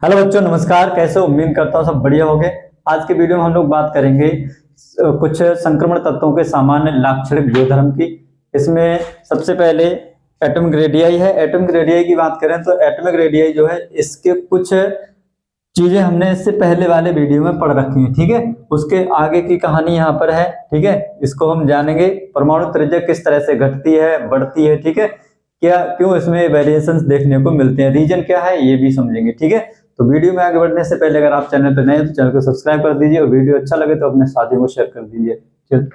Hello बच्चों, नमस्कार। कैसे हो? उम्मीद करता हूँ सब बढ़िया होंगे। आज के वीडियो में हम लोग बात करेंगे कुछ संक्रमण तत्वों के सामान्य लाक्षणिक गुणधर्म की। इसमें सबसे पहले एटॉमिक रेडियाई है। एटॉमिक रेडियाई की बात करें तो एटॉमिक रेडियाई जो है, इसके कुछ चीजें हमने इससे पहले वाले वीडियो में पढ़ रखी हैं, ठीक है। उसके आगे की कहानी यहाँ पर है, ठीक है। इसको हम जानेंगे। परमाणु त्रिज्या किस तरह से घटती है, बढ़ती है, ठीक है। क्या क्यों इसमें वेरिएशंस देखने को मिलते हैं, रीजन क्या है, ये भी समझेंगे, ठीक है। तो वीडियो में आगे बढ़ने से पहले अगर आप चैनल पर नए हैं तो चैनल को सब्सक्राइब कर दीजिए और वीडियो अच्छा लगे तो अपने साथियों को शेयर कर दीजिए। चलिए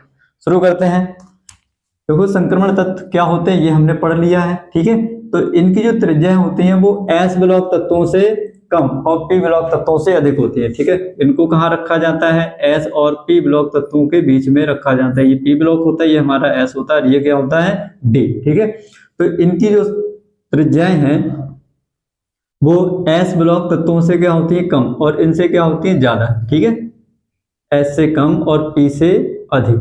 शुरू करते हैं। देखो, संक्रमण तत्व क्या होते हैं ये हमने पढ़ लिया है, ठीक है। तो इनकी जो त्रिज्याएं होती हैं वो एस ब्लॉक तत्वों से कम और पी ब्लॉक तत्वों से अधिक होती है, ठीक है। इनको कहाँ रखा जाता है? एस और पी ब्लॉक तत्वों के बीच में रखा जाता है। ये पी ब्लॉक होता है, ये हमारा एस होता है, ये क्या होता है? डी, ठीक है। तो इनकी जो त्रिज्याएं हैं वो एस ब्लॉक तत्वों से क्या होती है? कम, और इनसे क्या होती है? ज्यादा, ठीक है। एस से कम और पी से अधिक,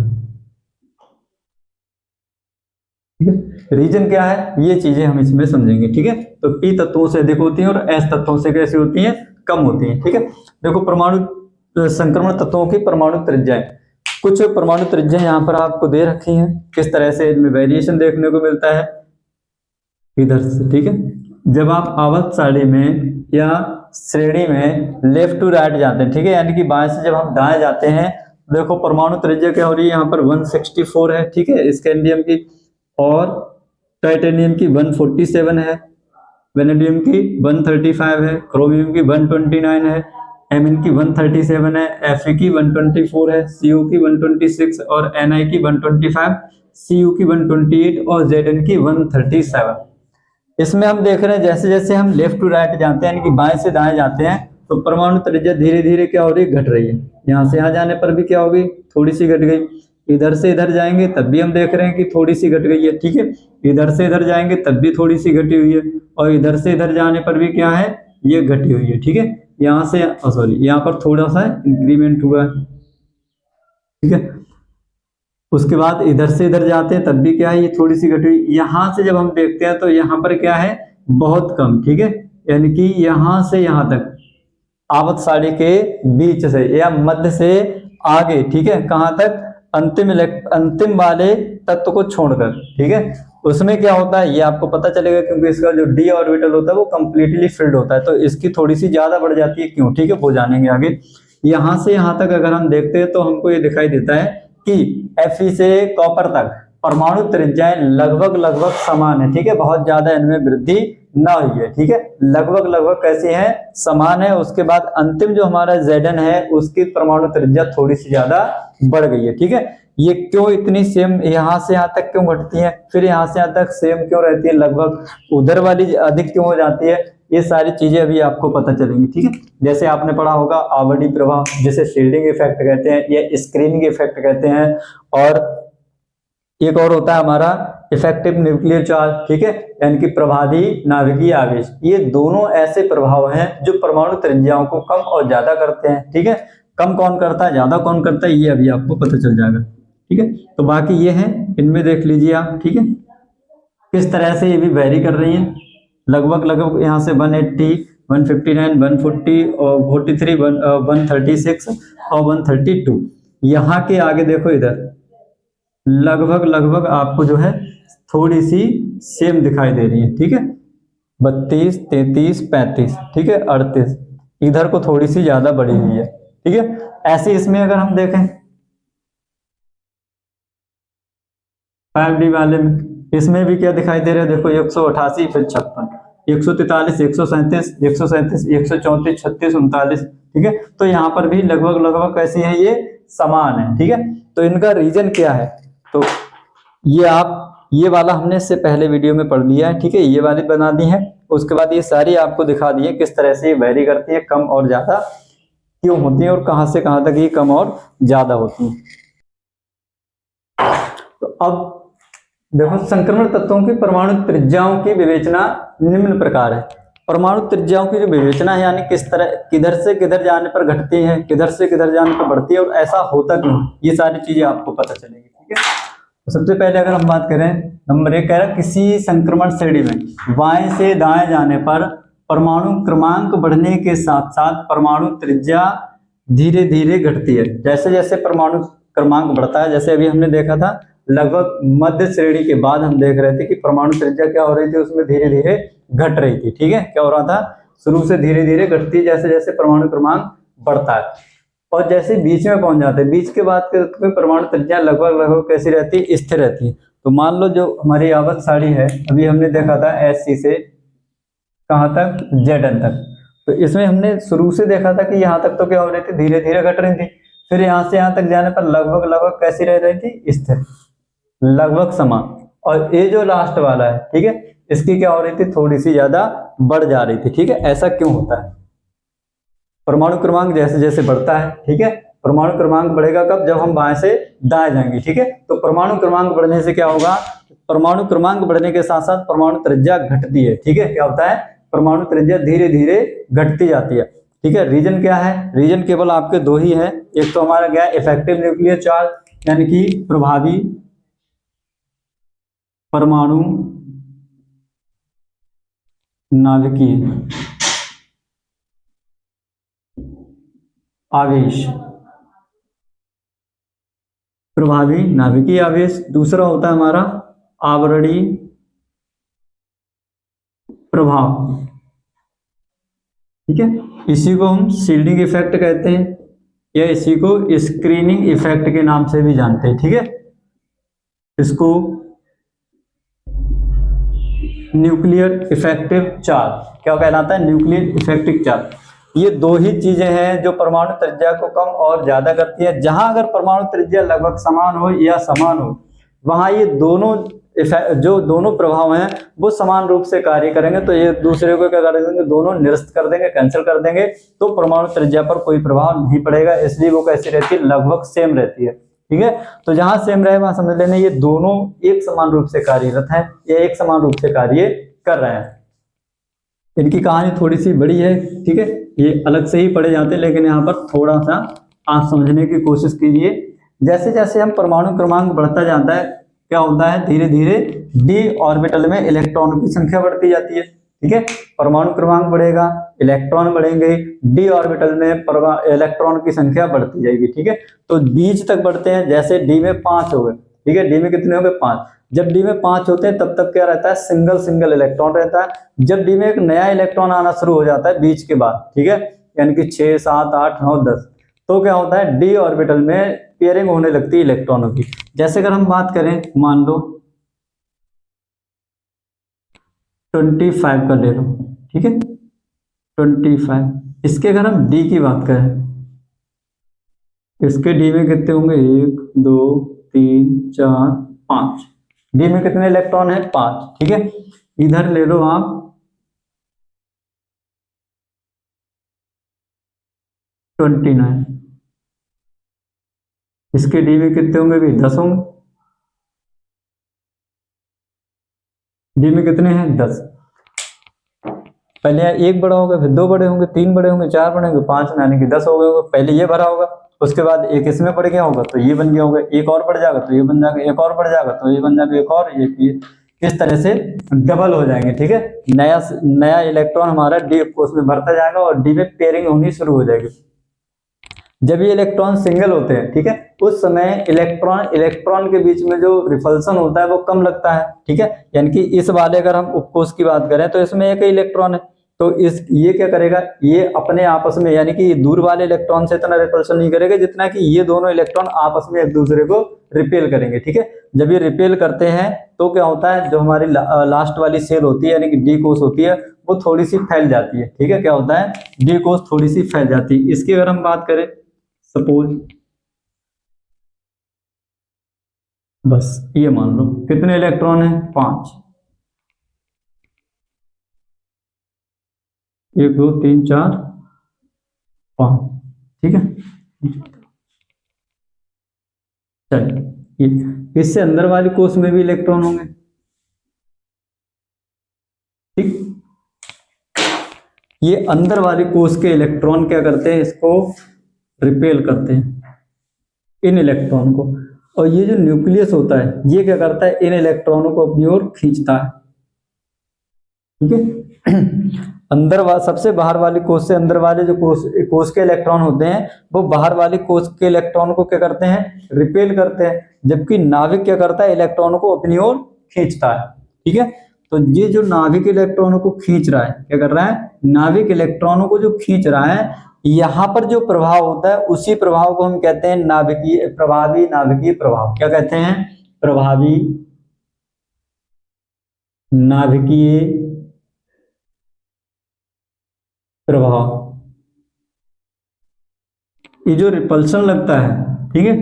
ठीक है। रीजन क्या है ये चीजें हम इसमें समझेंगे, ठीक है। तो पी तत्वों से अधिक होती है और एस तत्वों से कैसी होती है? कम होती है, ठीक है। देखो, परमाणु संक्रमण तत्वों की परमाणु त्रिज्याएं, कुछ परमाणु त्रिज्याएं यहाँ पर आपको दे रखी हैं, किस तरह से इनमें वेरिएशन देखने को मिलता है इधर से, ठीक है। जब आप आवर्त सारणी में या श्रेणी में लेफ्ट टू राइट जाते हैं, ठीक है, यानी कि बाएं से जब हम दाएं जाते हैं, देखो परमाणु त्रिज्या क्या हो रही है यहाँ पर? 164 है, ठीक है, स्कैंडियम की, और टाइटेनियम की 147 है, वेनेडियम की 135 है, क्रोमियम की 129 है, एमएन की 137 है, एफई की 124 है, सीओ की 126 और एनआई की 125, सीयू की 128 और जेडएन की 137। इसमें हम देख रहे हैं जैसे जैसे हम लेफ्ट टू राइट जाते हैं, यानी कि बाएं से दाएं जाते हैं, तो परमाणु त्रिज्या धीरे धीरे क्या हो रही है? घट रही है। यहाँ से यहाँ जाने पर भी क्या होगी? थोड़ी सी घट गई। इधर से इधर जाएंगे तब भी हम देख रहे हैं कि थोड़ी सी घट गई है, ठीक है। इधर से इधर जाएंगे तब भी थोड़ी सी घटी हुई है, और इधर से इधर जाने पर भी क्या है? ये घटी हुई है, ठीक है। यहाँ से सॉरी, यहाँ पर थोड़ा सा इंक्रीमेंट हुआ है, ठीक है। उसके बाद इधर से इधर जाते हैं तब भी क्या है? ये थोड़ी सी घटी हुई। यहाँ से जब हम देखते हैं तो यहाँ पर क्या है? बहुत कम, ठीक है। यानी कि यहाँ से यहाँ तक आवर्त सारणी के बीच से या मध्य से आगे, ठीक है, कहाँ तक? अंतिम वाले तत्व को छोड़कर, ठीक है। उसमें क्या होता है ये आपको पता चलेगा, क्योंकि इसका जो डी ऑर्बिटल होता है वो कंप्लीटली फिल्ड होता है, तो इसकी थोड़ी सी ज्यादा बढ़ जाती है। क्यों? ठीक है, वो जानेंगे आगे। यहां से यहां तक अगर हम देखते हैं तो हमको ये दिखाई देता है कि Fe से कॉपर तक परमाणु त्रिज्याएं लगभग लगभग समान है, ठीक है। बहुत ज्यादा इनमें वृद्धि ना हुई है, ठीक है। लगभग लगभग कैसी है? समान है। उसके बाद अंतिम जो हमारा Zn है उसकी परमाणु त्रिज्या थोड़ी सी ज्यादा बढ़ गई है, ठीक है। ये क्यों इतनी सेम यहां से यहां तक क्यों घटती है, फिर यहां से यहां तक सेम क्यों रहती है, लगभग उधर वाली अधिक क्यों हो जाती है, ये सारी चीजें अभी आपको पता चलेंगी, ठीक है। जैसे आपने पढ़ा होगा आवृत्ति प्रभाव, जिसे शील्डिंग इफेक्ट कहते हैं या स्क्रीनिंग इफेक्ट कहते हैं, और एक और होता है हमारा इफेक्टिव न्यूक्लियर चार्ज, ठीक है, यानी कि प्रभावी नाभिकीय आवेश। ये दोनों ऐसे प्रभाव हैं जो परमाणु त्रिज्याओं को कम और ज्यादा करते हैं, ठीक है। कम कौन करता है, ज्यादा कौन करता है, ये अभी आपको पता चल जाएगा, ठीक है। तो बाकी ये है, इनमें देख लीजिए आप, ठीक है, किस तरह से ये भी वेरी कर रही है। लगभग लगभग यहाँ से 180, 159, 140 और 43, 136 और 132। यहाँ के आगे देखो, इधर लगभग लगभग आपको जो है थोड़ी सी सेम दिखाई दे रही है, ठीक है। 32, 33, 35, ठीक है, 38, इधर को थोड़ी सी ज्यादा बढ़ी हुई है, ठीक है। ऐसे इसमें अगर हम देखें 5D वाले में, इसमें भी क्या दिखाई दे रहा है? देखो 188, फिर 56, 143, 137, 137, 134, 36, 39, ठीक है। तो यहाँ पर भी लगभग लगभग कैसी है? ये समान है, ठीक है। तो इनका रीजन क्या है? तो ये वाला हमने इससे पहले वीडियो में पढ़ लिया है, ठीक है, ये वाली बना दी है। उसके बाद ये सारी आपको दिखा दी है किस तरह से ये वेरी करती है, कम और ज्यादा क्यों होती है और कहां से कहां तक ये कम और ज्यादा होती है। तो अब देखो, संक्रमण तत्वों की परमाणु त्रिज्याओं की विवेचना निम्न प्रकार है। परमाणु त्रिज्याओं की जो विवेचना है, यानी किस तरह किधर से किधर जाने पर घटती है, किधर से किधर जाने पर बढ़ती है और ऐसा होता क्यों, ये सारी चीजें आपको पता चलेंगी, ठीक है। तो सबसे पहले अगर हम बात करें, नंबर 1 कह रहा है किसी संक्रमण श्रेणी में बाएं से दाएं जाने पर परमाणु क्रमांक बढ़ने के साथ साथ परमाणु त्रिज्या धीरे धीरे घटती है। जैसे जैसे परमाणु क्रमांक बढ़ता है, जैसे अभी हमने देखा था लगभग मध्य श्रेणी के बाद हम देख रहे थे कि परमाणु त्रिज्या क्या हो रही थी, उसमें धीरे धीरे घट रही थी। ठीक है, क्या हो रहा था, शुरू से धीरे धीरे घटती जैसे जैसे परमाणु क्रमांक बढ़ता है, और जैसे बीच में पहुंच जाते हैं, बीच के बाद के परमाणु त्रिज्या लगभग लगभग कैसी रहती है, स्थिर रहती है। तो मान लो जो हमारी आवर्त सारणी है, अभी हमने देखा था SC से कहाँ तक, ZN तक, तो इसमें हमने शुरू से देखा था कि यहाँ तक तो क्या हो रही थी, धीरे धीरे घट रही थी, फिर यहाँ से यहाँ तक जाने पर लगभग लगभग कैसी रह रही थी, स्थिर, लगभग समान। और ये जो लास्ट वाला है, ठीक है, इसकी क्या हो रही थी, थोड़ी सी ज्यादा बढ़ जा रही थी। ठीक है, ऐसा क्यों होता है, परमाणु क्रमांक जैसे जैसे बढ़ता है, ठीक है, परमाणु क्रमांक बढ़ेगा कब, जब हम बाएं से दाएं जाएंगे। ठीक है, तो परमाणु क्रमांक बढ़ने से क्या होगा, परमाणु क्रमांक बढ़ने के साथ साथ परमाणु त्रिज्या घटती है। ठीक है, क्या होता है, परमाणु त्रिज्या धीरे धीरे घटती जाती है। ठीक है, रीजन क्या है, रीजन केवल आपके दो ही है, एक तो हमारा क्या है, इफेक्टिव न्यूक्लियर चार्ज यानी कि प्रभावी परमाणु नाभिकीय आवेश, प्रभावी नाभिकीय आवेश, दूसरा होता है हमारा आवरणीय प्रभाव। ठीक है, इसी को हम शील्डिंग इफेक्ट कहते हैं, या इसी को स्क्रीनिंग इफेक्ट के नाम से भी जानते हैं। ठीक है, इसको न्यूक्लियर इफेक्टिव चार्ज क्या कहलाता है, न्यूक्लियर इफेक्टिव चार्ज। ये दो ही चीजें हैं जो परमाणु त्रिज्या को कम और ज्यादा करती है। जहां अगर परमाणु त्रिज्या लगभग समान हो या समान हो, वहां ये दोनों जो दोनों प्रभाव हैं वो समान रूप से कार्य करेंगे, तो ये दूसरे को क्या कर देंगे, दोनों निरस्त कर देंगे, कैंसिल कर देंगे, तो परमाणु त्रिज्या पर कोई प्रभाव नहीं पड़ेगा। इसलिए वो कैसी रहती है, लगभग सेम रहती है। ठीक है, तो जहां सेम रहे वहां समझ लेना ये दोनों एक समान रूप से कार्यरत हैं, ये एक समान रूप से कार्य कर रहे हैं। इनकी कहानी थोड़ी सी बड़ी है, ठीक है, ये अलग से ही पढ़े जाते हैं, लेकिन यहाँ पर थोड़ा सा आप समझने की कोशिश कीजिए। जैसे जैसे हम परमाणु क्रमांक बढ़ता जाता है, क्या होता है, धीरे धीरे d ऑर्बिटल में इलेक्ट्रॉनों की संख्या बढ़ती जाती है। ठीक है, परमाणु क्रमांक बढ़ेगा, इलेक्ट्रॉन बढ़ेंगे, d ऑर्बिटल में इलेक्ट्रॉन की संख्या बढ़ती जाएगी। ठीक है, तो बीच तक बढ़ते हैं, जैसे d में 5 हो गए। ठीक है, d में कितने हो गए, 5। जब d में 5 होते हैं तब तक क्या रहता है, सिंगल सिंगल इलेक्ट्रॉन रहता है। जब d में एक नया इलेक्ट्रॉन आना शुरू हो जाता है बीच के बाद, ठीक है, यानी कि 6, 7, 8, 9, 10, तो क्या होता है, d ऑर्बिटल में पेयरिंग होने लगती है इलेक्ट्रॉनों की। जैसे अगर हम बात करें, मान लो 25 का ले लो, ठीक है, 25, इसके अगर हम d की बात करें, इसके d में कितने होंगे, 1, 2, 3, 4, 5, d में कितने इलेक्ट्रॉन है, 5। ठीक है, इधर ले लो आप 29, इसके d में कितने होंगे भी, 10 होंगे, d में कितने हैं, 10। पहले एक बड़ा होगा, फिर 2 बड़े होंगे, 3 बड़े होंगे, 4 बड़े होंगे, 5 में यानी कि 10 हो गए होंगे। पहले ये भरा होगा, उसके बाद एक इसमें बढ़ गया होगा तो ये बन गया होगा, एक और बढ़ जाएगा तो ये बन जाएगा, एक और बढ़ जाएगा तो ये बन जाएगा, एक और ये इस तरह से डबल हो जाएंगे। ठीक है, नया नया इलेक्ट्रॉन हमारा डी कोष में भरता जाएगा और डी में पेयरिंग होनी शुरू हो जाएगी। जब ये इलेक्ट्रॉन सिंगल होते हैं, ठीक है, उस समय इलेक्ट्रॉन इलेक्ट्रॉन के बीच में जो रिपल्सन होता है वो कम लगता है। ठीक है, यानी कि इस वाले अगर हम उपकोष की बात करें तो इसमें एक ही इलेक्ट्रॉन है, तो इस ये क्या करेगा, ये अपने आपस में यानी कि दूर वाले इलेक्ट्रॉन से इतना रिपल्शन नहीं करेगा जितना कि ये दोनों इलेक्ट्रॉन आपस में एक दूसरे को रिपेल करेंगे। ठीक है, जब ये रिपेल करते हैं तो क्या होता है, जो हमारी लास्ट वाली सेल होती है यानी कि डी कोष होती है वो थोड़ी सी फैल जाती है। ठीक है, क्या होता है, डी कोष थोड़ी सी फैल जाती है। इसकी अगर हम बात करें, सपोज बस ये मान लो कितने इलेक्ट्रॉन है, 5, 1, 2, 3, 4, 5। ठीक है, चलिए इससे अंदर वाली कोष में भी इलेक्ट्रॉन होंगे। ठीक, ये अंदर वाली कोष के इलेक्ट्रॉन क्या करते हैं, इसको रिपेल करते हैं इन इलेक्ट्रॉन को, और ये जो न्यूक्लियस होता है ये क्या करता है, इन इलेक्ट्रॉनों को अपनी ओर खींचता है। ठीक है, सबसे बाहर वाली कोष से अंदर वाले जो कोष के इलेक्ट्रॉन होते हैं वो बाहर वाली कोष के इलेक्ट्रॉन को क्या करते हैं, रिपेल करते हैं, जबकि नाभिक क्या करता है, इलेक्ट्रॉनों को अपनी ओर खींचता है। ठीक है, तो ये जो नाभिक इलेक्ट्रॉनों को खींच रहा है, क्या कर रहा है, नाभिक इलेक्ट्रॉनों को जो खींच रहा है, यहां पर जो प्रभाव होता है उसी प्रभाव को हम कहते हैं नाभिकीय प्रभावी नाभिकीय प्रभाव। क्या कहते हैं, प्रभावी नाभिकीय प्रभाव। ये जो रिपल्शन लगता है, ठीक है,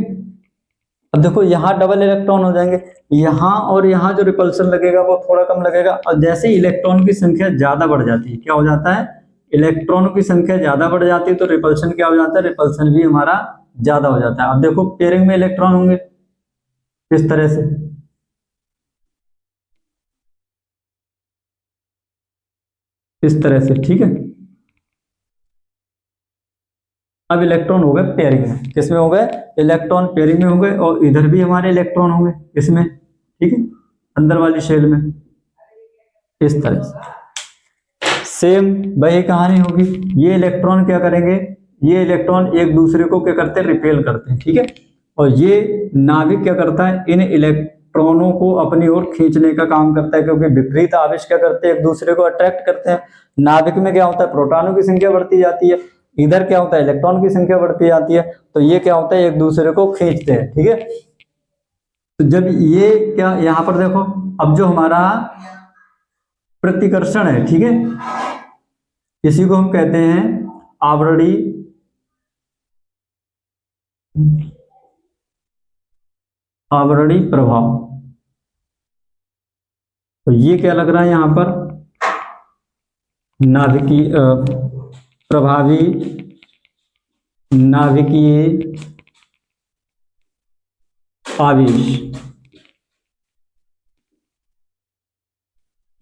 अब देखो यहाँ डबल इलेक्ट्रॉन हो जाएंगे, यहाँ और यहाँ जो रिपल्शन लगेगा वो थोड़ा कम लगेगा, और जैसे इलेक्ट्रॉन की संख्या ज्यादा बढ़ जाती है, क्या हो जाता है, इलेक्ट्रॉनों की संख्या ज्यादा बढ़ जाती है तो रिपल्शन क्या हो जाता है, रिपल्शन भी हमारा ज्यादा हो जाता है। अब देखो पेयरिंग में इलेक्ट्रॉन होंगे इस तरह से, इस तरह से, ठीक है। अब इलेक्ट्रॉन हो गए पेयरिंग में, किसमें हो गए, इलेक्ट्रॉन पेयरिंग में हो गए, और इधर भी हमारे इलेक्ट्रॉन होंगे इसमें, ठीक है, अंदर वाली शेल में, इस तरह से सेम वही कहानी होगी। ये इलेक्ट्रॉन क्या करेंगे, ये इलेक्ट्रॉन एक दूसरे को क्या करते हैं, रिपेल करते हैं, ठीक है, और ये नाभिक क्या करता है, इन इलेक्ट्रॉनों को अपनी ओर खींचने का काम करता है, क्योंकि विपरीत आवेश क्या करते हैं, एक दूसरे को अट्रैक्ट करते हैं। नाभिक में क्या होता है, प्रोटॉनों की संख्या बढ़ती जाती है, इधर क्या होता है, इलेक्ट्रॉन की संख्या बढ़ती जाती है, तो ये क्या होता है, एक दूसरे को खींचते हैं, ठीक है। तो जब ये क्या, यहां पर देखो, अब जो हमारा प्रतिकर्षण है, ठीक है, इसी को हम कहते हैं आवरणी प्रभाव। तो ये क्या लग रहा है यहां पर, नाभिकीय प्रभावी नाभिकीय आवेश,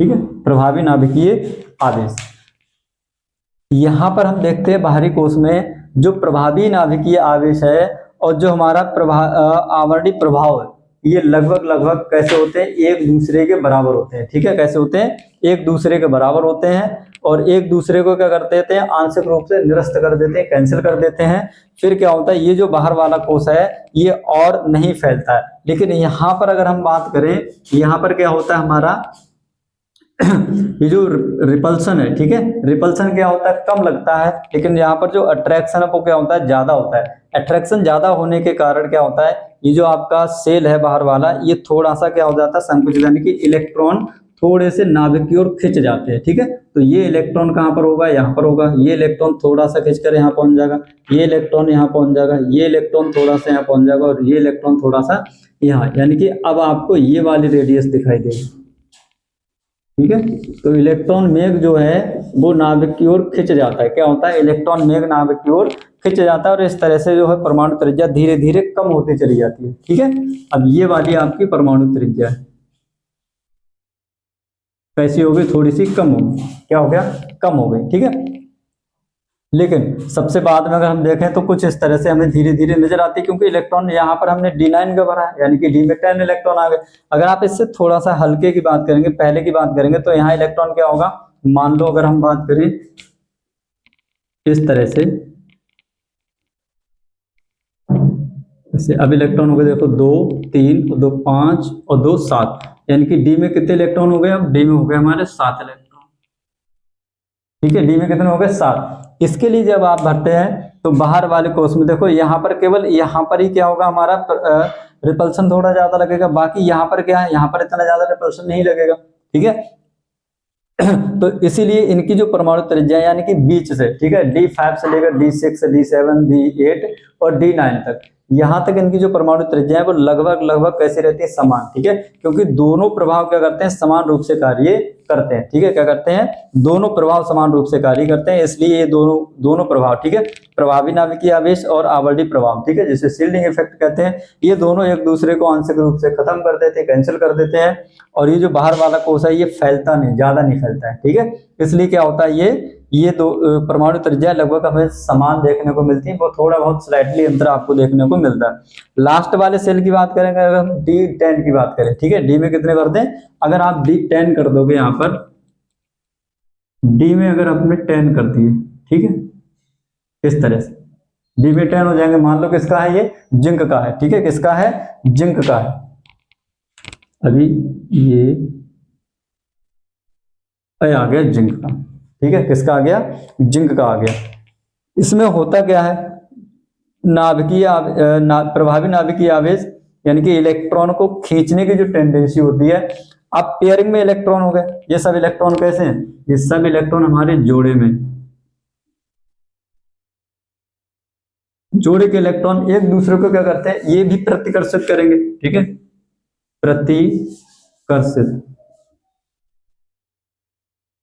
ठीक है, प्रभावी नाभिकीय आवेश। यहां पर हम देखते हैं बाहरी कोश में जो प्रभावी नाभिकीय आवेश है और जो हमारा आवरणी प्रभाव है, ये लगभग लगभग कैसे होते हैं, एक दूसरे के बराबर होते हैं, ठीक है, कैसे होते हैं, एक दूसरे के बराबर होते हैं, और एक दूसरे को क्या कर देते हैं, आंशिक रूप से निरस्त कर देते हैं, कैंसिल कर देते हैं। फिर क्या होता है, ये जो बाहर वाला कोश है ये और नहीं फैलता है। लेकिन यहाँ पर अगर हम बात करें, यहाँ पर क्या होता है हमारा ये जो रिपल्सन है, ठीक है, रिपल्सन क्या होता है, कम लगता है, लेकिन यहाँ पर जो अट्रैक्शन है वो क्या होता है, ज्यादा होता है। अट्रैक्शन ज्यादा होने के कारण क्या होता है, ये जो आपका सेल है बाहर वाला, ये थोड़ा सा क्या हो जाता है, संकुचित, यानी कि इलेक्ट्रॉन थोड़े से नाभिक की ओर खिंच जाते हैं, ठीक है। तो ये इलेक्ट्रॉन कहाँ पर होगा, यहाँ पर होगा, ये इलेक्ट्रॉन थोड़ा सा खिंचकर यहाँ पहुंच जाएगा, ये इलेक्ट्रॉन यहाँ पहुंच जाएगा, ये इलेक्ट्रॉन थोड़ा सा यहाँ पहुंच जाएगा, और ये इलेक्ट्रॉन थोड़ा सा यहाँ, यानी कि अब आपको ये वाली रेडियस दिखाई देगी, ठीक है। तो इलेक्ट्रॉन मेघ जो है वो नाभिक की ओर खिंच जाता है, क्या होता है, इलेक्ट्रॉन मेघ नाभिक की ओर खिंच जाता है, और इस तरह से जो है परमाणु त्रिज्या धीरे धीरे कम होती चली जाती है, ठीक है। अब ये वाली आपकी परमाणु त्रिज्या है, कैसी हो गई, थोड़ी सी कम हो गई, क्या हो गया, कम हो गई, ठीक है। लेकिन सबसे बाद में अगर हम देखें तो कुछ इस तरह से हमें धीरे धीरे नजर आती है, क्योंकि इलेक्ट्रॉन यहाँ पर हमने D9 का भरा है, यानी कि D में 10 इलेक्ट्रॉन आ गए। अगर आप इससे थोड़ा सा हल्के की बात करेंगे, पहले की बात करेंगे, तो यहाँ इलेक्ट्रॉन क्या होगा, मान लो अगर हम बात करें इस तरह से, जैसे अब इलेक्ट्रॉन हो गए, देखो 2 3 और 2 5 और 2 7, यानी कि डी में कितने इलेक्ट्रॉन हो गए, अब डी में हो गए हमारे 7 इलेक्ट्रॉन, ठीक है। डी में कितने हो गए, 7। इसके लिए जब आप भरते हैं तो बाहर वाले कोष में देखो, यहाँ पर केवल यहाँ पर ही क्या होगा, हमारा रिपल्सन थोड़ा ज्यादा लगेगा, बाकी यहाँ पर क्या है, यहाँ पर इतना ज्यादा रिपल्सन नहीं लगेगा, ठीक है। तो इसीलिए इनकी जो परमाणु त्रिज्या यानी कि बीच से, ठीक है, D5 से लेकर D6 D7 D8 और D9 तक, यहां तक इनकी जो परमाणु त्रिज्या है वो लगभग लगभग कैसी रहती है, समान, ठीक है, क्योंकि दोनों प्रभाव क्या करते हैं, समान रूप से कार्य करते हैं, ठीक है, क्या करते हैं, दोनों प्रभाव समान रूप से कार्य करते हैं, इसलिए ये दोनों प्रभाव, ठीक है, प्रभावी नाभिकीय आवेश और आवर्ती प्रभाव, ठीक है, जिसे शील्डिंग इफेक्ट कहते हैं, ये दोनों एक दूसरे को आंशिक रूप से खत्म कर देते हैं, कैंसिल कर देते हैं, और ये जो बाहर वाला कोश है ये फैलता नहीं, ज्यादा नहीं फैलता है, ठीक है। इसलिए क्या होता है, ये दो परमाणु त्रिज्या लगभग हमें समान देखने को मिलती है, वो थोड़ा बहुत स्लाइटली अंतर आपको देखने को मिलता है। लास्ट वाले सेल की बात करेंगे, अगर हम D10 की बात करें, ठीक है, डी में कितने कर दें, अगर आप D10 कर दोगे यहाँ पर डी में अगर आपने 10 कर दिए, ठीक है, इस तरह से डी में 10 हो जाएंगे। मान लो किसका है, ये जिंक का है, ठीक है, किसका है, जिंक का है। अभी ये आ गया जिंक का, ठीक है, किसका आ गया, जिंक का आ गया। इसमें होता क्या है, प्रभावी नाभिकीय आवेश यानी कि इलेक्ट्रॉन को खींचने की जो टेंडेंसी होती है, अब पेयरिंग में इलेक्ट्रॉन हो गए। ये सब इलेक्ट्रॉन कैसे हैं, ये सब इलेक्ट्रॉन हमारे जोड़े में, जोड़े के इलेक्ट्रॉन एक दूसरे को क्या करते हैं, ये भी प्रतिकर्षित करेंगे, ठीक है, प्रतिकर्षित।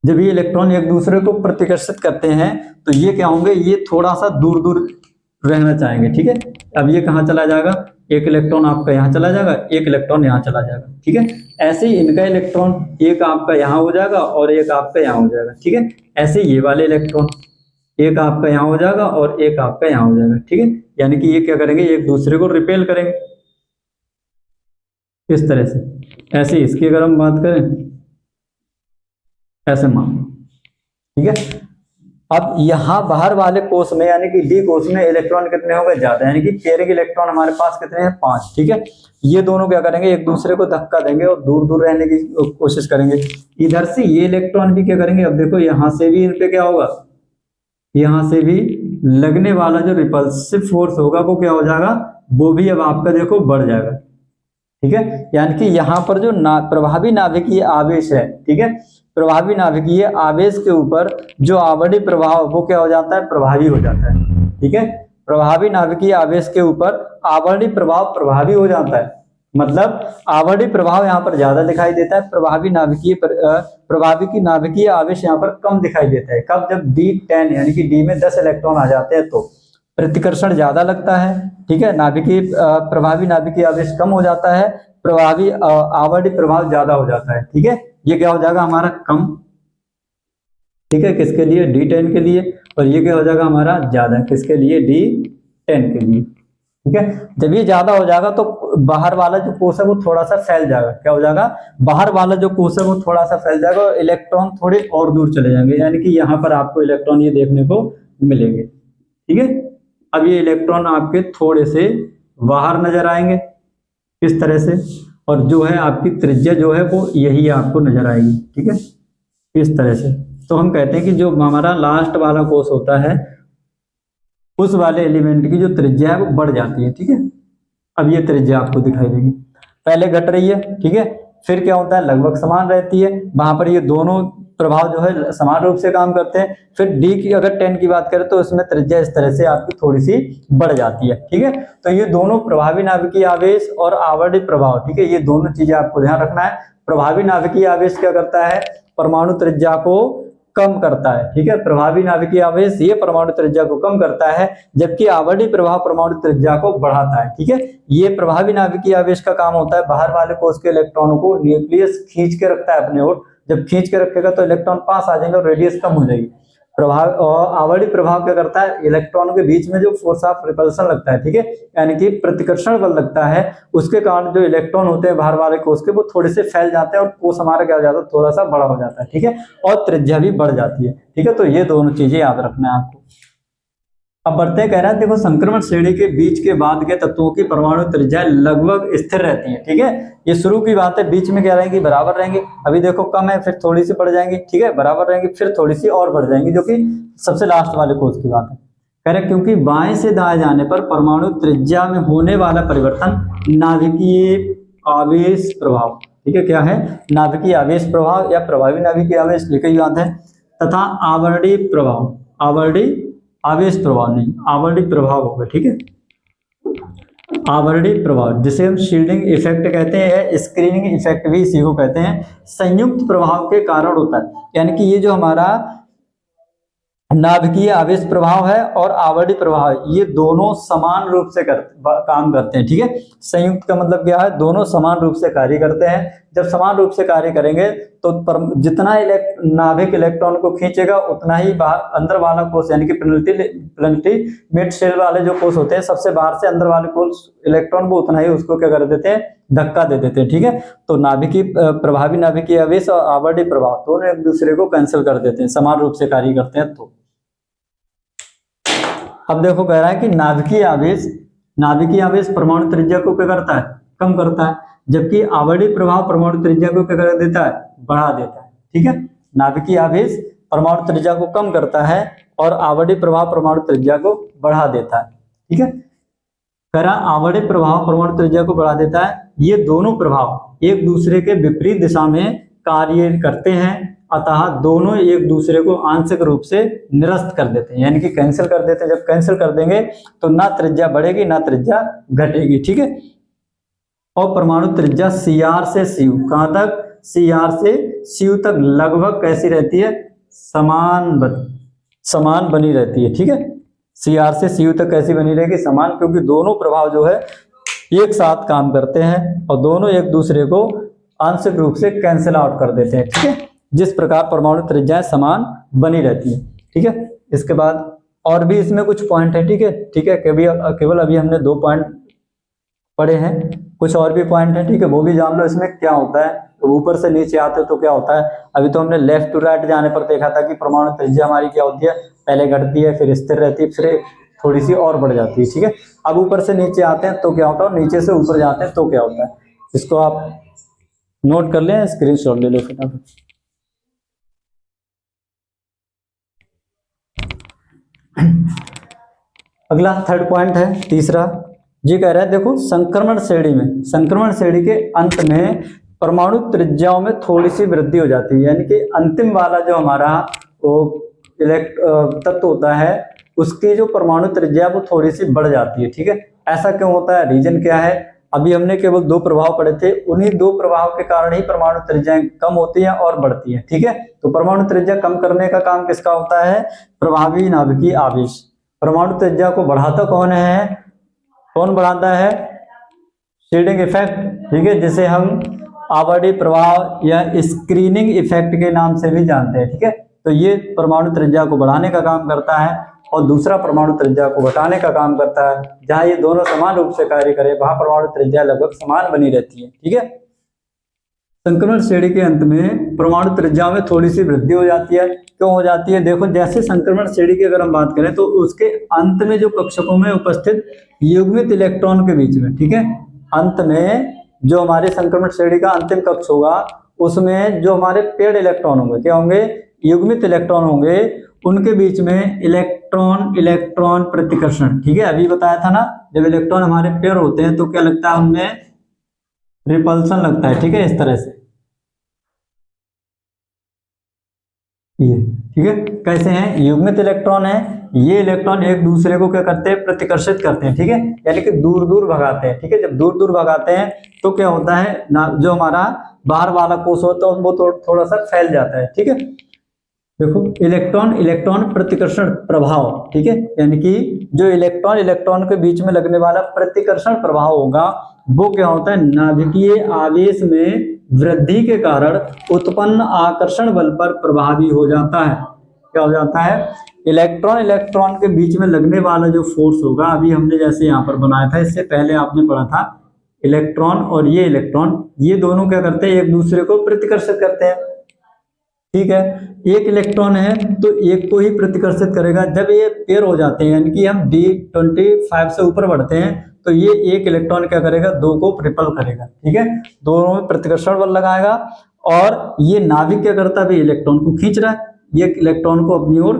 जब ये इलेक्ट्रॉन एक दूसरे को प्रतिकर्षित करते हैं तो ये क्या होंगे, ये थोड़ा सा दूर दूर रहना चाहेंगे, ठीक है। अब ये कहाँ चला जाएगा, एक इलेक्ट्रॉन आपका यहाँ चला जाएगा, एक इलेक्ट्रॉन यहाँ चला जाएगा, ठीक है। ऐसे ही इनका इलेक्ट्रॉन एक आपका यहाँ हो जाएगा और एक आपका यहाँ हो जाएगा, ठीक है। ऐसे ये वाले इलेक्ट्रॉन एक आपका यहाँ हो जाएगा और एक आपका यहाँ हो जाएगा, ठीक है। यानी कि ये क्या करेंगे, एक दूसरे को रिपेल करेंगे इस तरह से। ऐसे इसकी अगर हम बात करें, ऐसे मान लो, ठीक है। अब यहाँ बाहर वाले कोष में यानी कि डी कोष में इलेक्ट्रॉन कितने हो गए, ज्यादा, यानी कि पेयरिंग इलेक्ट्रॉन हमारे पास कितने हैं, 5, ठीक है। ये दोनों क्या करेंगे, एक दूसरे को धक्का देंगे और दूर दूर रहने की कोशिश करेंगे। इधर से ये इलेक्ट्रॉन भी क्या करेंगे, अब देखो यहाँ से भी इन पे क्या होगा, यहाँ से भी लगने वाला जो रिपल्सिव फोर्स होगा वो क्या हो जाएगा, वो भी अब आपका देखो बढ़ जाएगा, ठीक है। यानी कि यहाँ पर जो प्रभावी नाभिकीय आवेश है, ठीक है, प्रभावी नाभिकीय आवेश के ऊपर जो आवर्ती प्रभाव वो क्या हो जाता है, प्रभावी हो जाता है, ठीक है। प्रभावी नाभिकीय आवेश के ऊपर आवर्ती प्रभाव प्रभावी हो जाता है, मतलब आवर्ती प्रभाव यहाँ पर ज्यादा दिखाई देता है, प्रभावी की नाभिकीय आवेश यहाँ पर कम दिखाई देता है। कब, जब D10 यानी कि डी में 10 इलेक्ट्रॉन आ जाते हैं तो प्रतिकर्षण ज्यादा लगता है, ठीक है, नाभिकीय प्रभावी नाभिकीय आवेश कम हो जाता है, प्रभावी आवर्ती प्रभाव ज्यादा हो जाता है, ठीक है। ये क्या हो जाएगा हमारा कम, ठीक है, किसके लिए, D10 के लिए, और ये क्या हो जाएगा हमारा ज्यादा, किसके लिए, D10 के लिए, ठीक है। जब ये ज्यादा हो जाएगा तो बाहर वाला जो कोष है वो थोड़ा सा फैल जाएगा, क्या हो जाएगा, बाहर वाला जो कोष है वो थोड़ा सा फैल जाएगा और इलेक्ट्रॉन थोड़े और दूर चले जाएंगे, यानी कि यहाँ पर आपको इलेक्ट्रॉन ये देखने को मिलेंगे, ठीक है। अब ये इलेक्ट्रॉन आपके थोड़े से बाहर नजर आएंगे इस तरह से, और जो है आपकी त्रिज्या जो है वो यही आपको नजर आएगी, ठीक है, इस तरह से। तो हम कहते हैं कि जो हमारा लास्ट वाला कोष होता है उस वाले एलिमेंट की जो त्रिज्या है वो बढ़ जाती है, ठीक है। अब ये त्रिज्या आपको दिखाई देगी, पहले घट रही है, ठीक है, फिर क्या होता है, लगभग समान रहती है, वहां पर ये दोनों प्रभाव जो है समान रूप से काम करते हैं। फिर डी की अगर 10 की बात करें तो इसमें त्रिज्या इस तरह से आपकी थोड़ी सी बढ़ जाती है, ठीक है। तो ये दोनों प्रभावी नाभिकीय आवेश और आवर्ती प्रभाव, ठीक है, ये दोनों चीजें आपको ध्यान रखना है। प्रभावी नाभिकीय आवेश क्या करता है, परमाणु त्रिज्या को कम करता है, ठीक है, प्रभावी नाभिकीय आवेश ये परमाणु त्रिज्या को कम करता है, जबकि आवर्ती प्रभाव परमाणु त्रिज्या को बढ़ाता है, ठीक है। ये प्रभावी नाभिकीय आवेश का काम होता है बाहर वाले कोष के इलेक्ट्रॉनों को न्यूक्लियस खींच के रखता है अपने ओर, जब खींच के रखेगा तो इलेक्ट्रॉन पास आ जाएंगे और रेडियस कम हो जाएगी। प्रभाव आवर्ती प्रभाव क्या करता है, इलेक्ट्रॉनों के बीच में जो फोर्स ऑफ रिपल्सन लगता है, ठीक है, यानी कि प्रतिकर्षण बल लगता है, उसके कारण जो इलेक्ट्रॉन होते हैं बाहर वाले कोष के वो थोड़े से फैल जाते हैं और कोष हमारा क्या हो जाता है, थोड़ा सा बड़ा हो जाता है, ठीक है, और त्रिज्या भी बढ़ जाती है, ठीक है। तो ये दोनों चीजें याद रखना है आपको। अब बढ़ते कह रहा है, देखो संक्रमण श्रेणी के बीच के बाद के तत्वों की परमाणु त्रिज्या लगभग स्थिर रहती है, ठीक है। ये शुरू की बात है, बीच में क्या रहेंगी, बराबर रहेंगे। अभी देखो कम है, फिर थोड़ी सी बढ़ जाएंगी, ठीक है, बराबर रहेंगी, फिर थोड़ी सी और बढ़ जाएंगी, जो कि सबसे लास्ट वाले कोष की बात है। कह रहे क्योंकि बाएं से दाएं जाने पर परमाणु त्रिज्या में होने वाला परिवर्तन नाभिकीय आवेश प्रभाव, ठीक है, क्या है, नाभिकीय आवेश प्रभाव या प्रभावी नाभिकीय आवेश लिखी बात है, तथा आवर्ती प्रभाव, आवर्ती आवेश प्रभाव नहीं, आवर्ती प्रभाव होगा, ठीक है, आवर्ती प्रभाव जिसे हम शील्डिंग इफेक्ट कहते हैं, स्क्रीनिंग इफेक्ट भी इसी को कहते हैं, संयुक्त प्रभाव के कारण होता है। यानी कि ये जो हमारा नाभिकीय आवेश प्रभाव है और आवर्ती प्रभाव ये दोनों समान रूप से काम करते हैं, ठीक है। संयुक्त का मतलब क्या है, दोनों समान रूप से कार्य करते हैं। जब समान रूप से कार्य करेंगे तो जितना नाभिक इलेक्ट्रॉन को खींचेगा उतना ही अंदर वाला कोष यानी कि पेनिट्रेट शेल वाले जो कोष होते हैं सबसे बाहर से अंदर वाले कोष इलेक्ट्रॉन को उतना ही उसको क्या कर देते हैं, धक्का दे देते हैं, ठीक है। तो नाभिकीय प्रभावी नाभिकीय आवेश और आवर्ती प्रभाव दोनों एक दूसरे को कैंसिल कर देते हैं, समान रूप से कार्य करते हैं। तो अब देखो कह रहा है कि नाभिकीय आवेश परमाणु त्रिज्या को क्या करता है, कम करता है, जबकि आवर्ती प्रभाव परमाणु त्रिज्या को क्या कर देता है, बढ़ा देता है, ठीक है। नाभिकीय आवेश परमाणु त्रिज्या को कम करता है और आवर्ती प्रभाव परमाणु त्रिज्या को बढ़ा देता है, ठीक है। कह रहा आवर्ती प्रभाव परमाणु त्रिज्या को बढ़ा देता है, ये दोनों प्रभाव एक दूसरे के विपरीत दिशा में कार्य करते हैं, अतः दोनों एक दूसरे को आंशिक रूप से निरस्त कर देते हैं, यानी कि कैंसिल कर देते हैं। जब कैंसिल कर देंगे तो ना त्रिज्या बढ़ेगी ना त्रिज्या घटेगी, ठीक है। और परमाणु त्रिज्या Cr से Cu कहां तक, Cr से Cu तक लगभग कैसी रहती है, समान बनी रहती है, ठीक है। Cr से Cu तक कैसी बनी रहेगी, समान, क्योंकि दोनों प्रभाव जो है एक साथ काम करते हैं और दोनों एक दूसरे को आंशिक रूप से कैंसिल आउट कर देते हैं, ठीक है। जिस प्रकार परमाणु त्रिज्याएं समान बनी रहती है, ठीक है। इसके बाद और भी इसमें कुछ पॉइंट है, ठीक है, ठीक है। केवल अभी हमने 2 पॉइंट पढ़े हैं, कुछ और भी पॉइंट है, ठीक है, वो भी जान लो इसमें क्या होता है। तो ऊपर से नीचे आते तो क्या होता है, अभी तो हमने लेफ्ट टू राइट जाने पर देखा था कि परमाणु त्रिज्या हमारी क्या होती है, पहले घटती है फिर स्थिर रहती है फिर थोड़ी सी और बढ़ जाती है, ठीक है। अब ऊपर से नीचे आते हैं तो क्या होता है, नीचे से ऊपर जाते हैं तो क्या होता है, इसको आप नोट कर लें, स्क्रीनशॉट ले लो फटाफट। अगला 3rd पॉइंट है, तीसरा, ये कह रहा है देखो संक्रमण श्रेणी के अंत में परमाणु त्रिज्याओं में थोड़ी सी वृद्धि हो जाती है, यानी कि अंतिम वाला जो हमारा वो तत्व होता है उसकी जो परमाणु त्रिज्या वो थोड़ी सी बढ़ जाती है, ठीक है। ऐसा क्यों होता है, रीजन क्या है, अभी हमने केवल 2 प्रभाव पढ़े थे, उन्हीं 2 प्रभाव के कारण ही परमाणु त्रिज्याएं कम होती हैं और बढ़ती हैं, ठीक है। तो परमाणु त्रिज्या कम करने का काम किसका होता है, प्रभावी नाभिकीय आवेश। परमाणु त्रिज्या को बढ़ाता कौन बढ़ाता है, शेडिंग इफेक्ट, ठीक है, जिसे हम आवर्ती प्रभाव या स्क्रीनिंग इफेक्ट के नाम से भी जानते हैं, ठीक है। तो ये परमाणु त्रिज्या को बढ़ाने का काम करता है और दूसरा परमाणु त्रिज्या को घटाने का काम करता है। जहां ये दोनों समान रूप से कार्य करें वहां परमाणु त्रिज्या लगभग समान बनी रहती है, ठीक है। संक्रमण श्रेणी के अंत में परमाणु त्रिज्या में थोड़ी सी वृद्धि हो जाती है, क्यों हो जाती है, देखो जैसे संक्रमण श्रेणी की अगर हम बात करें तो उसके अंत में जो कक्षकों में उपस्थित युग्मित इलेक्ट्रॉन के बीच में, ठीक है, अंत में जो हमारे संक्रमण श्रेणी का अंतिम कक्ष होगा उसमें जो हमारे पेड इलेक्ट्रॉन होंगे, क्या होंगे, युग्मित इलेक्ट्रॉन होंगे, उनके बीच में इलेक्ट्रॉन प्रतिकर्षण, ठीक है। अभी बताया था ना, जब इलेक्ट्रॉन हमारे पेयर होते हैं तो क्या लगता है, उनमें रिपल्सन लगता है, ठीक है, इस तरह से ये, ठीक है। कैसे हैं, युग्मित इलेक्ट्रॉन है, ये इलेक्ट्रॉन एक दूसरे को क्या करते हैं, प्रतिकर्षित करते हैं, ठीक है, यानी कि दूर दूर भगाते हैं, ठीक है। जब दूर दूर भगाते हैं तो क्या होता है ना, जो हमारा बाहर वाला कोश होता है वो थोड़ा सा फैल जाता है, ठीक है। देखो इलेक्ट्रॉन प्रतिकर्षण प्रभाव, ठीक है, यानी कि जो इलेक्ट्रॉन के बीच में लगने वाला प्रतिकर्षण प्रभाव होगा वो क्या होता है, नाभिकीय आवेश में वृद्धि के कारण उत्पन्न आकर्षण बल पर प्रभावी हो जाता है। क्या हो जाता है, इलेक्ट्रॉन के बीच में लगने वाला जो फोर्स होगा, अभी हमने जैसे यहाँ पर बनाया था, इससे पहले आपने पढ़ा था, इलेक्ट्रॉन और ये इलेक्ट्रॉन ये दोनों क्या करते हैं, एक दूसरे को प्रतिकर्षित करते हैं, ठीक है। एक इलेक्ट्रॉन है तो एक को ही प्रतिकर्षित करेगा। जब ये पेयर हो जाते हैं यानी कि हम D25 से ऊपर बढ़ते हैं तो ये एक इलेक्ट्रॉन क्या करेगा, 2 को रिपल करेगा, ठीक है, दोनों में प्रतिकर्षण बल लगाएगा और ये नाभिक क्या करता है, इलेक्ट्रॉन को खींच रहा है, ये इलेक्ट्रॉन को अपनी ओर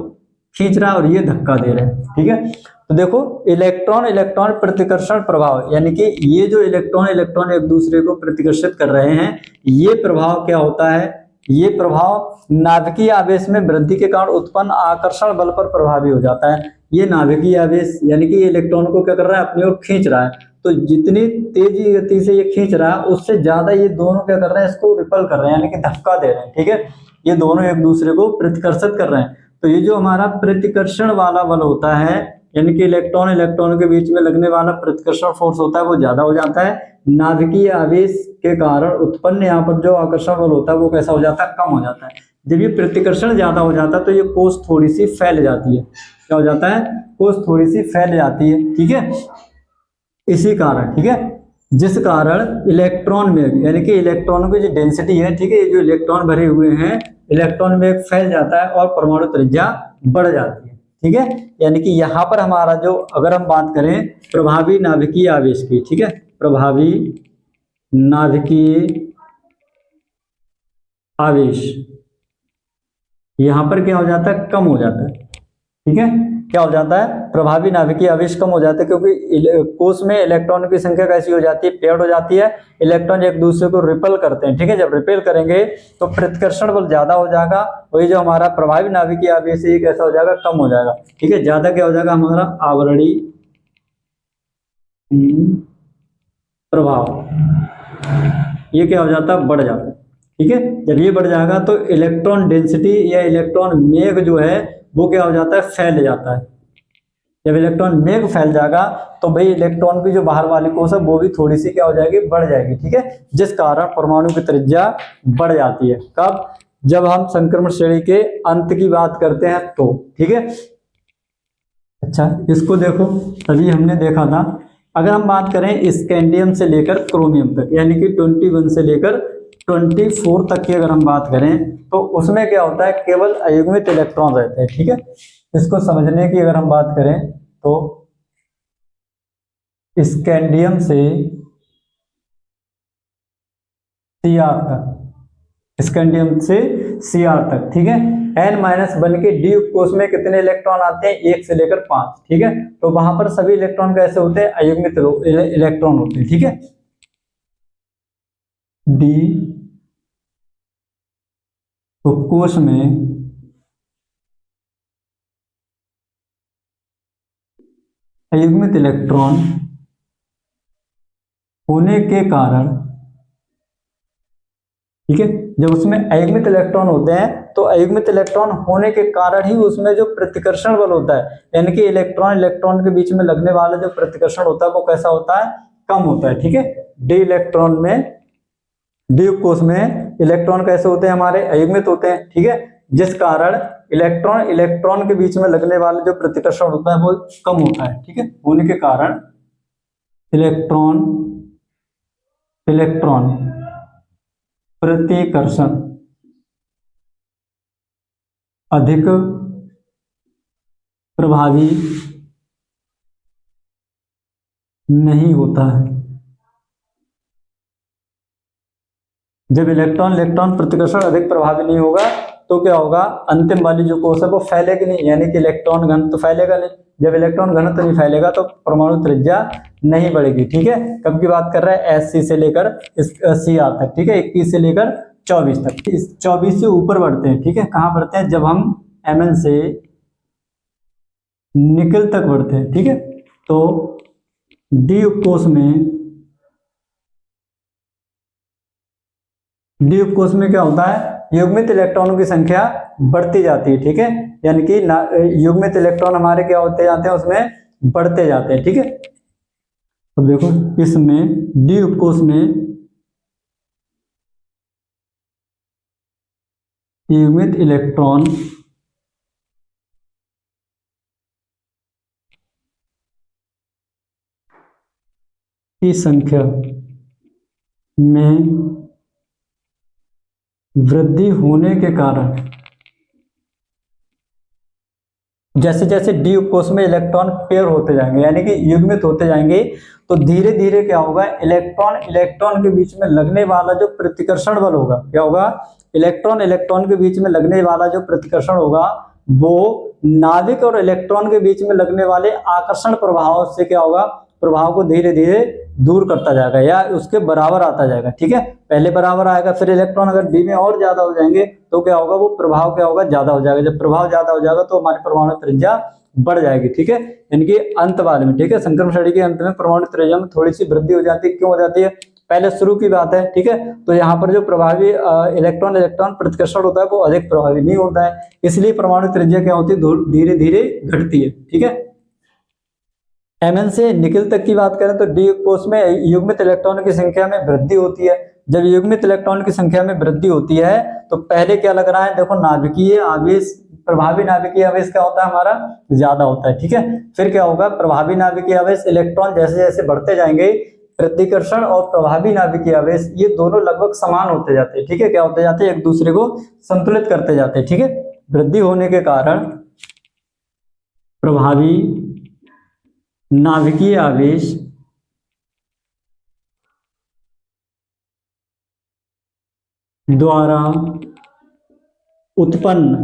खींच रहा है और ये धक्का दे रहा है, ठीक है। तो देखो इलेक्ट्रॉन प्रतिकर्षण प्रभाव, यानी कि ये जो इलेक्ट्रॉन एक दूसरे को प्रतिकर्षित कर रहे हैं, ये प्रभाव क्या होता है, ये प्रभाव नाभिकीय आवेश में वृद्धि के कारण उत्पन्न आकर्षण बल पर प्रभावी हो जाता है। ये नाभिकीय आवेश यानी कि इलेक्ट्रॉन को क्या कर रहा है, अपनी ओर खींच रहा है, तो जितनी तेजी गति से ये खींच रहा है उससे ज्यादा ये दोनों क्या कर रहे हैं, इसको रिपल कर रहे हैं, यानी कि धक्का दे रहे हैं, ठीक है। ये दोनों एक दूसरे को प्रतिकर्षित कर रहे हैं। तो ये जो हमारा प्रतिकर्षण वाला बल होता है, यानी कि इलेक्ट्रॉन के बीच में लगने वाला प्रतिकर्षण फोर्स होता है वो ज्यादा हो जाता है। नाभिकीय आवेश के कारण उत्पन्न यहाँ पर जो आकर्षण बल होता है वो कैसा हो जाता है, कम हो जाता है। जब ये प्रतिकर्षण ज्यादा हो जाता है तो ये कोश थोड़ी सी फैल जाती है, क्या हो जाता है, कोश थोड़ी सी फैल जाती है, ठीक है, इसी कारण, ठीक है। जिस कारण इलेक्ट्रॉन वेग यानी कि इलेक्ट्रॉनों की जो डेंसिटी है, ठीक है, ये जो इलेक्ट्रॉन भरे हुए हैं, इलेक्ट्रॉन वेग फैल जाता है और परमाणु त्रिज्या बढ़ जाती है, ठीक है। यानी कि यहाँ पर हमारा जो, अगर हम बात करें प्रभावी नाभिकीय आवेश की, ठीक है, प्रभावी नाभिकीय आवेश यहाँ पर क्या हो जाता है, कम हो जाता है, ठीक है। क्या हो जाता है, प्रभावी नाभिकीय आवेश कम हो जाता है, क्योंकि कोश में इलेक्ट्रॉन की संख्या कैसी हो जाती है, पेयर्ड हो जाती है। इलेक्ट्रॉन एक दूसरे को रिपेल करते हैं, ठीक है। जब रिपेल करेंगे तो प्रतिकर्षण बल ज्यादा हो जाएगा, वही जो हमारा प्रभावी नाभिकीय आवेश है कैसा हो जाएगा, कम हो जाएगा, ठीक है। ज्यादा क्या हो जाएगा, हमारा आवरणीय प्रभाव ये क्या हो जाता है, बढ़ जाता है, ठीक है। जब ये बढ़ जाएगा तो इलेक्ट्रॉन डेंसिटी या इलेक्ट्रॉन मेघ जो है वो क्या हो जाता है, फैल जाता है। जब इलेक्ट्रॉन मेघ फैल जाएगा तो भाई इलेक्ट्रॉन की जो बाहर वाली कोश है वो भी थोड़ी सी क्या हो जाएगी, बढ़ जाएगी, ठीक है। जिस कारण परमाणु की त्रिज्या बढ़ जाती है। कब, जब हम संक्रमण श्रेणी के अंत की बात करते हैं तो, ठीक है। अच्छा, इसको देखो, अभी हमने देखा था, अगर हम बात करें स्कैंडियम से लेकर क्रोमियम तक, यानी कि 21 से लेकर 24 तक की अगर हम बात करें तो उसमें क्या होता है, केवल अयुग्मित इलेक्ट्रॉन रहते हैं, ठीक है। इसको समझने की अगर हम बात करें तो स्कैंडियम से Cr तक, स्कैंडियम से Cr तक, ठीक है। n-1 के डी उपकोष में कितने इलेक्ट्रॉन आते हैं, 1 से लेकर 5, ठीक है। तो वहां पर सभी इलेक्ट्रॉन कैसे होते हैं, अयुग्मित इलेक्ट्रॉन होते हैं, ठीक है। डी उपकोष में अयुग्मित इलेक्ट्रॉन होने के कारण, ठीक है, जब उसमें अयुग्मित इलेक्ट्रॉन होते हैं तो अयुग्मित इलेक्ट्रॉन होने के कारण ही उसमें जो प्रतिकर्षण बल होता है, यानी कि इलेक्ट्रॉन इलेक्ट्रॉन के बीच में लगने वाला जो प्रतिकर्षण होता है वो कैसा होता है, कम होता है, ठीक है। डी इलेक्ट्रॉन में, डी उपकोष में इलेक्ट्रॉन कैसे होते हैं, हमारे अयुग्मित होते हैं, ठीक है। जिस कारण इलेक्ट्रॉन इलेक्ट्रॉन के बीच में लगने वाला जो प्रतिकर्षण होता है वो कम होता है, ठीक है। होने के कारण इलेक्ट्रॉन इलेक्ट्रॉन प्रतिकर्षण अधिक प्रभावी नहीं होता है। जब इलेक्ट्रॉन इलेक्ट्रॉन प्रतिकर्षण अधिक प्रभावी नहीं होगा तो क्या होगा, अंतिम वाली जो कोश है वो फैलेगी नहीं, यानी कि इलेक्ट्रॉन घन तो फैलेगा नहीं। जब इलेक्ट्रॉन घन तो नहीं फैलेगा तो परमाणु त्रिज्या नहीं बढ़ेगी, ठीक है। कब की बात कर रहा है, Sc से लेकर Cr तक, ठीक है, 21 से लेकर 24 तक। इस 24 से ऊपर बढ़ते हैं, ठीक है। कहाँ बढ़ते हैं, जब हम Mn से निकल तक बढ़ते हैं, ठीक है। तो डी उपकोष में, डी उपकोष में क्या होता है, युग्मित इलेक्ट्रॉनों की संख्या बढ़ती जाती है, ठीक है। यानी कि युग्मित इलेक्ट्रॉन हमारे क्या होते जाते हैं, उसमें बढ़ते जाते हैं, ठीक है। अब देखो इसमें डी उपकोष में युग्मित इलेक्ट्रॉन की संख्या में वृद्धि होने के कारण, जैसे जैसे डी उपकोष में इलेक्ट्रॉन पेयर होते जाएंगे यानी कि युग्मित होते जाएंगे तो धीरे धीरे क्या होगा, इलेक्ट्रॉन इलेक्ट्रॉन के बीच में लगने वाला जो प्रतिकर्षण बल होगा, क्या होगा, इलेक्ट्रॉन इलेक्ट्रॉन के बीच में लगने वाला जो प्रतिकर्षण होगा वो नाभिक और इलेक्ट्रॉन के बीच में लगने वाले आकर्षण प्रभाव से क्या होगा, प्रभाव को धीरे धीरे दूर करता जाएगा या उसके बराबर आता जाएगा, ठीक है। पहले बराबर आएगा, फिर इलेक्ट्रॉन अगर डी में और ज्यादा हो जाएंगे तो क्या होगा, वो प्रभाव क्या होगा, ज्यादा हो जाएगा। जब प्रभाव ज्यादा हो जाएगा तो हमारी परमाणु त्रिज्या बढ़ जाएगी, ठीक है। यानी कि अंत वाले में, ठीक है, संक्रमण श्रेणी के अंत में परमाणु त्रिज्या में थोड़ी सी वृद्धि हो जाती है। क्यों हो जाती है, पहले शुरू की बात है, ठीक है। तो यहाँ पर जो प्रभावी इलेक्ट्रॉन इलेक्ट्रॉन प्रतिकर्षण होता है वो अधिक प्रभावी नहीं होता है, इसलिए परमाणु त्रिज्या क्या होती है, धीरे धीरे घटती है, ठीक है। Mn से निकल तक की बात करें तो डी उपकोष में युग्मित इलेक्ट्रॉनों की संख्या में वृद्धि होती है। जब युग्मित इलेक्ट्रॉन की संख्या में वृद्धि होती है तो पहले क्या लग रहा है, देखो नाभिकीय आवेश, प्रभावी नाभिकीय आवेश क्या होता है हमारा, ज्यादा होता है, ठीक है। फिर क्या होगा, प्रभावी नाभिकीय आवेश इलेक्ट्रॉन जैसे जैसे बढ़ते जाएंगे प्रतिकर्षण और प्रभावी नाभिकीय आवेश ये दोनों लगभग समान होते जाते हैं, ठीक है। क्या होते जाते हैं, एक दूसरे को संतुलित करते जाते हैं, ठीक है। वृद्धि होने के कारण प्रभावी नाभिकीय आवेश द्वारा उत्पन्न,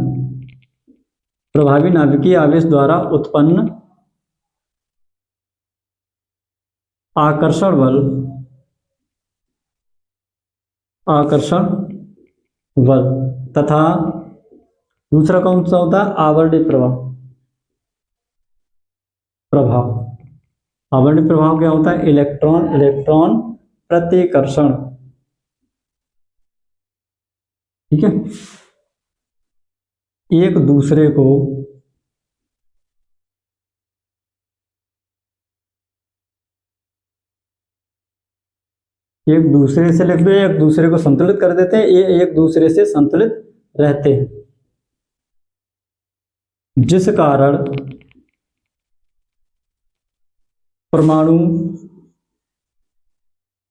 प्रभावी नाभिकीय आवेश द्वारा उत्पन्न आकर्षण बल, आकर्षण बल तथा दूसरा कौन सा होता है, आवर्णी प्रभाव। आवर्णी प्रभाव क्या होता है, इलेक्ट्रॉन इलेक्ट्रॉन प्रतिकर्षण, ठीक है। एक दूसरे को एक दूसरे से लिख दो, एक दूसरे को संतुलित कर देते हैं, ये एक दूसरे से संतुलित रहते हैं, जिस कारण परमाणु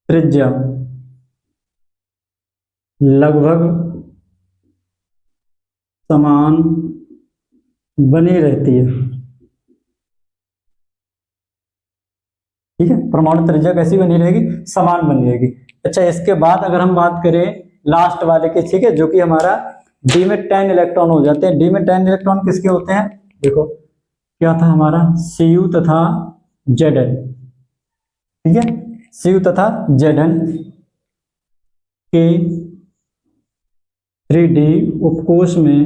त्रिज्या लगभग समान बनी रहती है, ठीक है। परमाणु त्रिज्या कैसी बनी रहेगी, समान बनी रहेगी। अच्छा, इसके बाद अगर हम बात करें लास्ट वाले की, ठीक है, जो कि हमारा डी में 10 इलेक्ट्रॉन हो जाते हैं। डी में 10 इलेक्ट्रॉन किसके होते हैं, देखो क्या था हमारा, Cu तथा Zn, ठीक है। Cu तथा Zn के 3D उपकोष में,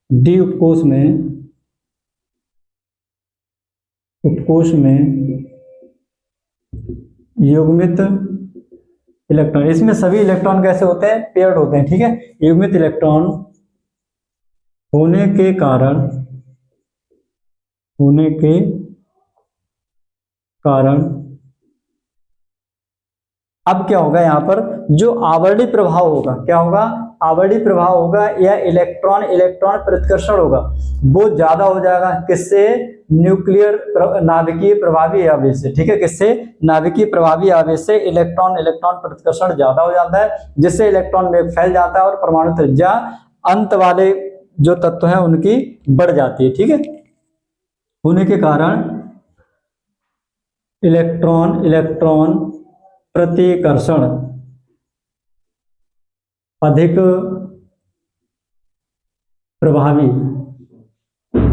डी उपकोष में युग्मित इलेक्ट्रॉन, इसमें सभी इलेक्ट्रॉन कैसे होते हैं, पेयर्ड होते हैं, ठीक है। युग्मित इलेक्ट्रॉन होने के कारण अब क्या होगा, यहाँ पर जो आवर्णी प्रभाव होगा, क्या होगा, आवर्णी प्रभाव होगा या इलेक्ट्रॉन इलेक्ट्रॉन प्रतिकर्षण होगा, वो ज्यादा हो जाएगा। किससे, न्यूक्लियर नाभिकीय प्रभावी आवेश से, ठीक है। किससे, नाभिकीय प्रभावी आवेश से इलेक्ट्रॉन इलेक्ट्रॉन प्रतिकर्षण ज्यादा हो जाता है, जिससे इलेक्ट्रॉन वेग फैल जाता है और परमाणु त्रिज्या अंत वाले जो तत्व हैं उनकी बढ़ जाती है, ठीक है। होने के कारण इलेक्ट्रॉन इलेक्ट्रॉन प्रतिकर्षण अधिक प्रभावी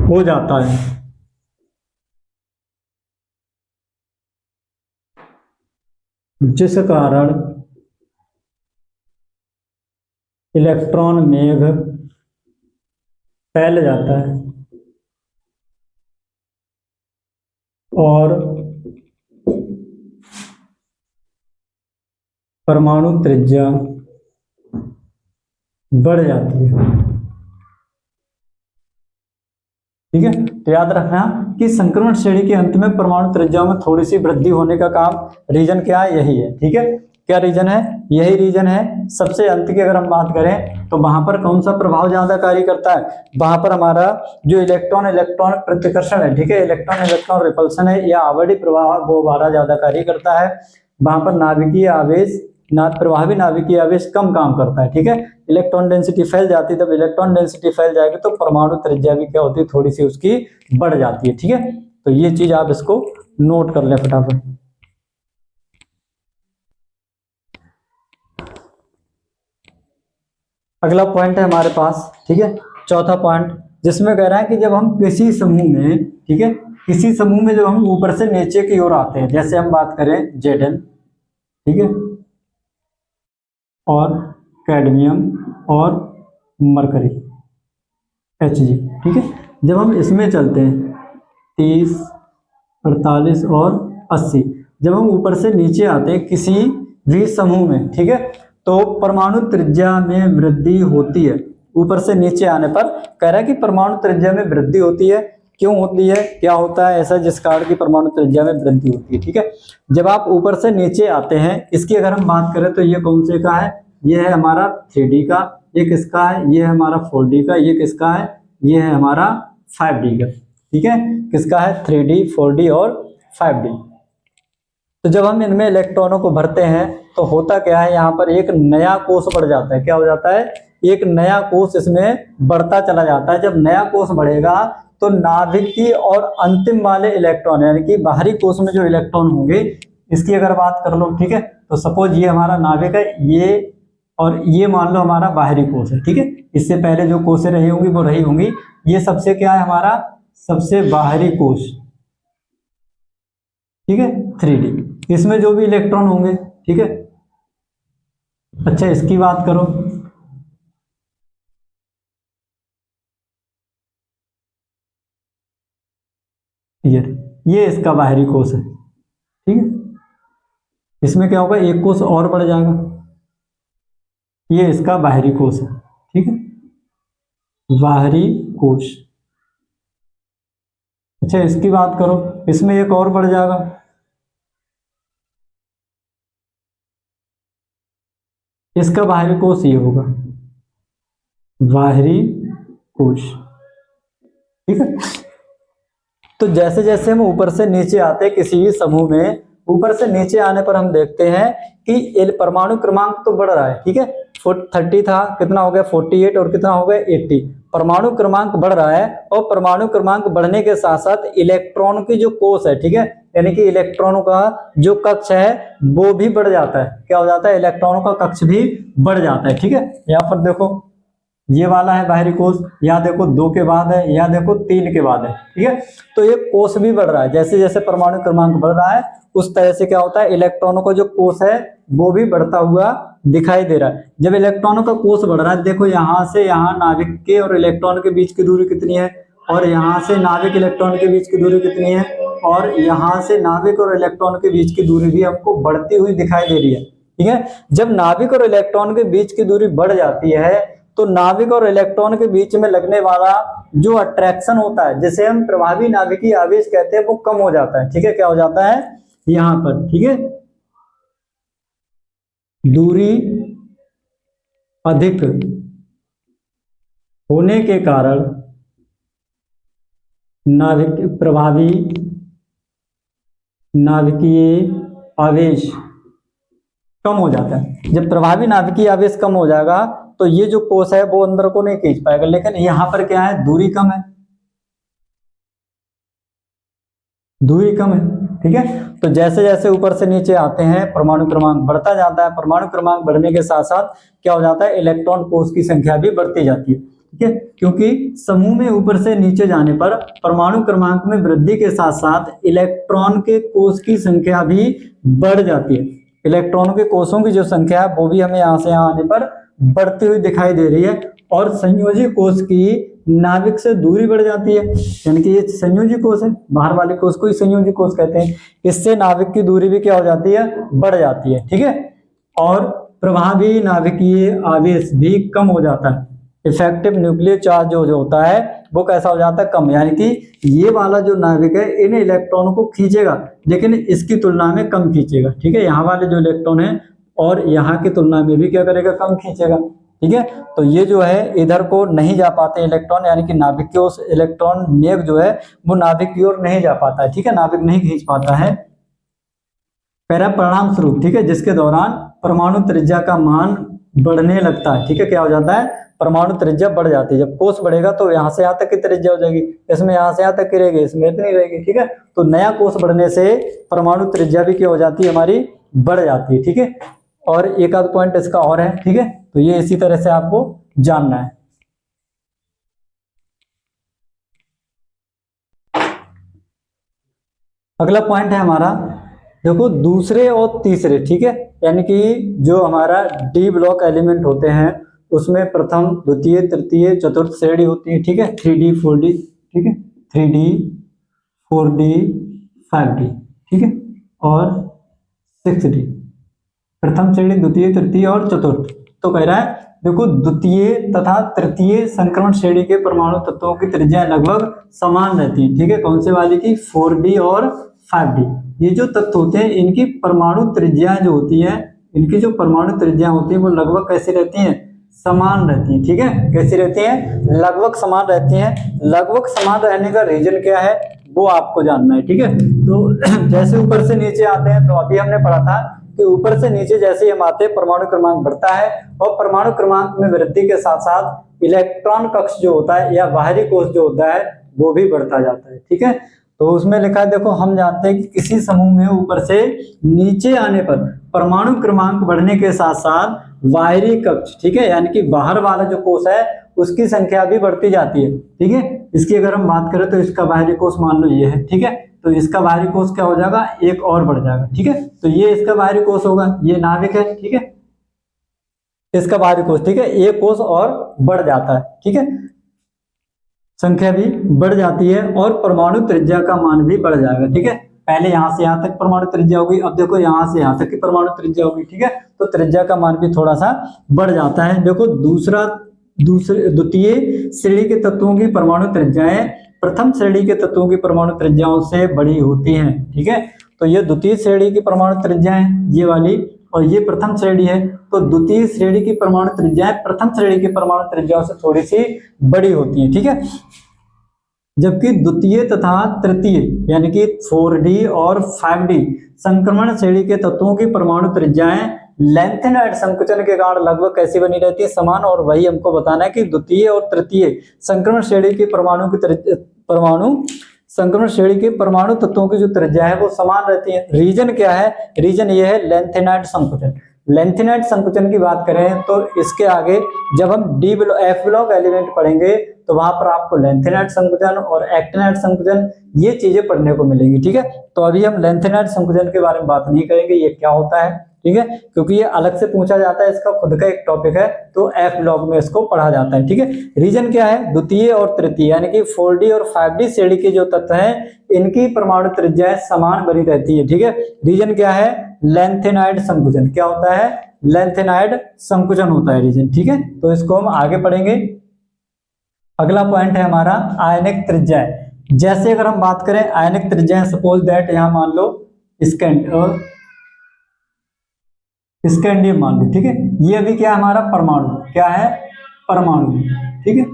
हो जाता है, जिस कारण इलेक्ट्रॉन मेघ फैल जाता है और परमाणु त्रिज्या बढ़ जाती है, ठीक है। तो याद रखना कि संक्रमण श्रेणी के अंत में परमाणु त्रिज्याओं में थोड़ी सी वृद्धि होने का काम, रीजन क्या है, यही है, ठीक है। क्या रीजन है, यही रीजन है। सबसे अंत की अगर हम बात करें तो वहां पर कौन सा प्रभाव ज्यादा कार्य करता है, वहां पर हमारा जो इलेक्ट्रॉन इलेक्ट्रॉन प्रतिकर्षण है, ठीक है, इलेक्ट्रॉन इलेक्ट्रॉन रिपल्सन है या आवर्णी प्रभाव, वो हमारा ज्यादा कार्य करता है। वहां पर नाभिकीय आवेश प्रभावी नाभिकीय आवेश कम काम करता है, ठीक है। इलेक्ट्रॉन डेंसिटी फैल जाती है, तब इलेक्ट्रॉन डेंसिटी फैल जाएगी तो परमाणु त्रिज्या भी क्या होती है, थोड़ी सी उसकी बढ़ जाती है, ठीक है। तो ये चीज आप इसको नोट कर लें फटाफट। अगला पॉइंट है हमारे पास, ठीक है, चौथा पॉइंट, जिसमें कह रहा है कि जब हम किसी समूह में, ठीक है, किसी समूह में जब हम ऊपर से नीचे की ओर आते हैं, जैसे हम बात करें Zn, ठीक है, और कैडमियम और मरकरी Hg, ठीक है। जब हम इसमें चलते हैं 30, 48 और 80, जब हम ऊपर से नीचे आते हैं किसी भी समूह में, ठीक है, तो परमाणु त्रिज्या में वृद्धि होती है। ऊपर से नीचे आने पर कह रहा है कि परमाणु त्रिज्या में वृद्धि होती है। क्यों होती है, क्या होता है ऐसा जिस कारण की परमाणु त्रिज्या में वृद्धि होती है, ठीक है। जब आप ऊपर से नीचे आते हैं, इसकी अगर हम बात करें तो ये कौन से का है, ये है हमारा 3D का, ये किसका है, ये है हमारा 4D का, ये किसका है, ये है हमारा 5D का, ठीक है। किसका है, 3D 4D और 5D। तो जब हम इनमें इलेक्ट्रॉनों को भरते हैं तो होता क्या है, यहाँ पर एक नया कोष बढ़ जाता है। क्या हो जाता है, एक नया कोष इसमें बढ़ता चला जाता है। जब नया कोष बढ़ेगा तो नाभिक की और अंतिम वाले इलेक्ट्रॉन यानी कि बाहरी कोष में जो इलेक्ट्रॉन होंगे, इसकी अगर बात कर लो, ठीक है, तो सपोज ये हमारा नाभिक है, ये और ये मान लो हमारा बाहरी कोष है, ठीक है। इससे पहले जो कोषें रही होंगी वो रही होंगी, ये सबसे क्या है, हमारा सबसे बाहरी कोष, ठीक है, 3D। इसमें जो भी इलेक्ट्रॉन होंगे, ठीक है। अच्छा, इसकी बात करो, ये इसका बाहरी कोष है, ठीक है। इसमें क्या होगा, एक कोष और बढ़ जाएगा, ये इसका बाहरी कोष है, ठीक है, बाहरी कोष। अच्छा, इसकी बात करो, इसमें एक और बढ़ जाएगा, इसका बाहरी कोष ये होगा, बाहरी कोष, ठीक है। तो जैसे जैसे हम ऊपर से नीचे आते हैं किसी भी समूह में, ऊपर से नीचे आने पर हम देखते हैं कि परमाणु क्रमांक तो बढ़ रहा है, ठीक है। 30 था, कितना हो गया 48, और कितना हो गया 80। परमाणु क्रमांक बढ़ रहा है, और परमाणु क्रमांक बढ़ने के साथ साथ इलेक्ट्रॉन की जो कोष है, ठीक है, यानी कि इलेक्ट्रॉनों का जो कक्ष है वो भी बढ़ जाता है। क्या हो जाता है, इलेक्ट्रॉनों का कक्ष भी बढ़ जाता है, ठीक है। यहाँ पर देखो ये वाला है बाहरी कोष, या देखो 2 के बाद है, या देखो 3 के बाद है, ठीक है। तो ये कोष भी बढ़ रहा है, जैसे जैसे परमाणु क्रमांक बढ़ रहा है उस तरह से क्या होता है, इलेक्ट्रॉनों का जो कोष है वो भी बढ़ता हुआ दिखाई दे रहा है। जब इलेक्ट्रॉनों का कोष बढ़ रहा है, देखो यहाँ से यहाँ नाभिक के और इलेक्ट्रॉन के बीच की दूरी कितनी है, और यहाँ से नाभिक इलेक्ट्रॉन के बीच की दूरी कितनी है, और यहाँ से नाभिक और इलेक्ट्रॉन के बीच की दूरी भी हमको बढ़ती हुई दिखाई दे रही है, ठीक है। जब नाभिक और इलेक्ट्रॉन के बीच की दूरी बढ़ जाती है तो नाभिक और इलेक्ट्रॉन के बीच में लगने वाला जो अट्रैक्शन होता है, जिसे हम प्रभावी नाभिकीय आवेश कहते हैं, वो कम हो जाता है, ठीक है। क्या हो जाता है यहाँ पर, ठीक है, दूरी अधिक होने के कारण नाभिक प्रभावी नाभिकीय आवेश कम हो जाता है। जब प्रभावी नाभिकीय आवेश कम हो जाएगा तो ये जो कोष है वो अंदर को नहीं खींच पाएगा, लेकिन यहाँ पर क्या है, दूरी कम है, दूरी कम है, ठीक है। तो जैसे जैसे ऊपर से नीचे आते हैं परमाणु क्रमांक बढ़ता जाता है, परमाणु क्रमांक बढ़ने के साथ साथ क्या हो जाता है, इलेक्ट्रॉन कोष की संख्या भी बढ़ती जाती है, ठीक है। क्योंकि समूह में ऊपर से नीचे जाने पर परमाणु क्रमांक में वृद्धि के साथ साथ इलेक्ट्रॉन के कोष की संख्या भी बढ़ जाती है। इलेक्ट्रॉनों के कोषों की जो संख्या है वो भी हमें यहाँ से यहाँ आने पर बढ़ती हुई दिखाई दे रही है, और संयोजी कोष की नाभिक से दूरी बढ़ जाती है, यानी कि ये संयोजी कोष है, बाहर वाले कोष को ही संयोजी कोष कहते हैं। इससे नाभिक की दूरी भी क्या हो जाती है, बढ़ जाती है, ठीक है। और प्रभावी नाभिकीय आवेश भी कम हो जाता है। इफेक्टिव न्यूक्लियर चार्ज जो होता है वो कैसा हो जाता है, कम, यानी कि ये वाला जो नाभिक है इन इलेक्ट्रॉनों को खींचेगा लेकिन इसकी तुलना में कम खींचेगा, ठीक है। यहाँ वाले जो इलेक्ट्रॉन है और यहाँ की तुलना में भी क्या करेगा, कम खींचेगा, ठीक है। तो ये जो है इधर को नहीं जा पाते इलेक्ट्रॉन, यानी कि नाभिक की ओर इलेक्ट्रॉन मेघ जो है वो नाभिक की ओर नहीं जा पाता है, ठीक है, नाभिक नहीं खींच पाता है। पहला परिणाम स्वरूप, ठीक है, जिसके दौरान परमाणु त्रिज्या का मान बढ़ने लगता है, ठीक है। क्या हो जाता है, परमाणु त्रिज्या बढ़ जाती है। जब कोष बढ़ेगा तो यहाँ से यहाँ तक की त्रिज्या हो जाएगी, इसमें यहाँ से यहाँ तक की रहेगी, इसमें इतनी रहेगी, ठीक है। तो नया कोष बढ़ने से परमाणु त्रिज्या भी क्या हो जाती है, हमारी बढ़ जाती है, ठीक है। और एक आध पॉइंट इसका और है, ठीक है, तो ये इसी तरह से आपको जानना है। अगला पॉइंट है हमारा, देखो दूसरे और तीसरे, ठीक है, यानी कि जो हमारा डी ब्लॉक एलिमेंट होते हैं उसमें प्रथम द्वितीय तृतीय चतुर्थ श्रेणी होती है, ठीक है, 3D 4D, ठीक है, 3D 4D 5D, ठीक है, और 6D, प्रथम श्रेणी द्वितीय तृतीय और चतुर्थ। तो कह रहा है देखो द्वितीय तथा तृतीय संक्रमण श्रेणी के परमाणु तत्वों की त्रिज्या लगभग समान रहती है, ठीक है। कौन से वाले की, 4D और 5D। ये जो तत्व होते हैं इनकी परमाणु त्रिज्या जो होती है, इनकी जो परमाणु त्रिज्या होती है वो लगभग कैसी रहती है, समान रहती है, ठीक है। कैसी रहती है, लगभग समान रहती है। लगभग समान रहने का रीजन क्या है, वो आपको जानना है, ठीक है। तो जैसे ऊपर से नीचे आते हैं, तो अभी हमने पढ़ा था कि ऊपर से नीचे जैसे ही हम आते हैं परमाणु क्रमांक बढ़ता है, और परमाणु क्रमांक में वृद्धि के साथ साथ इलेक्ट्रॉन कक्ष जो होता है या बाहरी कोश जो होता है वो भी बढ़ता जाता है, ठीक है। तो उसमें लिखा है, देखो हम जानते हैं कि किसी समूह में ऊपर से नीचे आने पर परमाणु क्रमांक बढ़ने के साथ साथ बाहरी कक्ष, ठीक है, यानी कि बाहर वाला जो कोश है उसकी संख्या भी बढ़ती जाती है, ठीक है। इसकी अगर हम बात करें तो इसका बाहरी कोश मान लो ये है, ठीक है, तो इसका बाहरी कोश क्या हो जाएगा, एक और बढ़ जाएगा, ठीक है। तो ये इसका बाहरी कोश होगा, ये नाभिक है, ठीक है, इसका बाहरी कोश, ठीक है, एक कोश और बढ़ जाता है, ठीक है, संख्या भी बढ़ जाती है और परमाणु त्रिज्या का मान भी बढ़ जाएगा, ठीक है। पहले यहां से यहां तक परमाणु त्रिज्या होगी, अब देखो यहां से यहां तक की परमाणु त्रिज्या होगी, ठीक है, तो त्रिज्या का मान भी थोड़ा सा बढ़ जाता है। देखो द्वितीय श्रेणी के तत्वों की परमाणु त्रिज्याएं प्रथम श्रेणी के तत्वों की परमाणु त्रिज्याओं से बड़ी होती हैं, ठीक है। तो ये द्वितीय श्रेणी की परमाणु त्रिज्याएं ये वाली, और ये प्रथम श्रेणी है, तो द्वितीय श्रेणी की परमाणु त्रिज्याएं प्रथम श्रेणी की परमाणु त्रिज्याओं से थोड़ी सी बड़ी होती हैं, ठीक है। जबकि द्वितीय तथा तृतीय यानी कि 4D और 5D संक्रमण श्रेणी के तत्वों की परमाणु त्रिज्याएं लेंथेनॉइड संकुचन के कारण लगभग कैसी बनी रहती है, समान। और वही हमको बताना है कि द्वितीय और तृतीय संक्रमण श्रेणी की संक्रमण श्रेणी के परमाणु तत्वों की जो त्रिज्या है वो समान रहती है। रीजन क्या है, रीजन ये है लेंथेनॉइड संकुचन। लेंथेनॉइड संकुचन की बात करें तो इसके आगे जब हम F ब्लॉक एलिमेंट पढ़ेंगे तो वहां पर आपको लेंथेनॉइड संकुचन और एक्टिनॉइड संकुचन ये चीजें पढ़ने को मिलेंगी, ठीक है। तो अभी हम लेंथेनॉइड संकुचन के बारे में बात नहीं करेंगे, ये क्या होता है, ठीक है, क्योंकि ये अलग से पूछा जाता है, इसका खुद का एक टॉपिक है, तो F ब्लॉक में इसको पढ़ा जाता है, ठीक है। रीजन क्या है, द्वितीय और तृतीय यानी कि 4D और 5D श्रेणी के जो तत्व हैं इनकी परमाणु त्रिज्याएं समान बनी रहती है, ठीक है। रीजन क्या है, लेंथेनॉइड संकुचन। क्या होता है, लेंथेनॉइड संकुचन होता है रीजन, ठीक है। तो इसको हम आगे पढ़ेंगे। अगला पॉइंट है हमारा आयनिक त्रिज्याएं। जैसे अगर हम बात करें आयनिक त्रिज्याएं, सपोज दैट यहां मान लो स्कैंडियम मान लो, ठीक है, ये अभी क्या है हमारा परमाणु, क्या है परमाणु, ठीक है।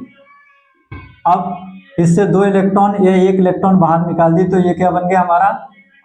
अब इससे 2 इलेक्ट्रॉन या 1 इलेक्ट्रॉन बाहर निकाल दी तो ये क्या बन गया हमारा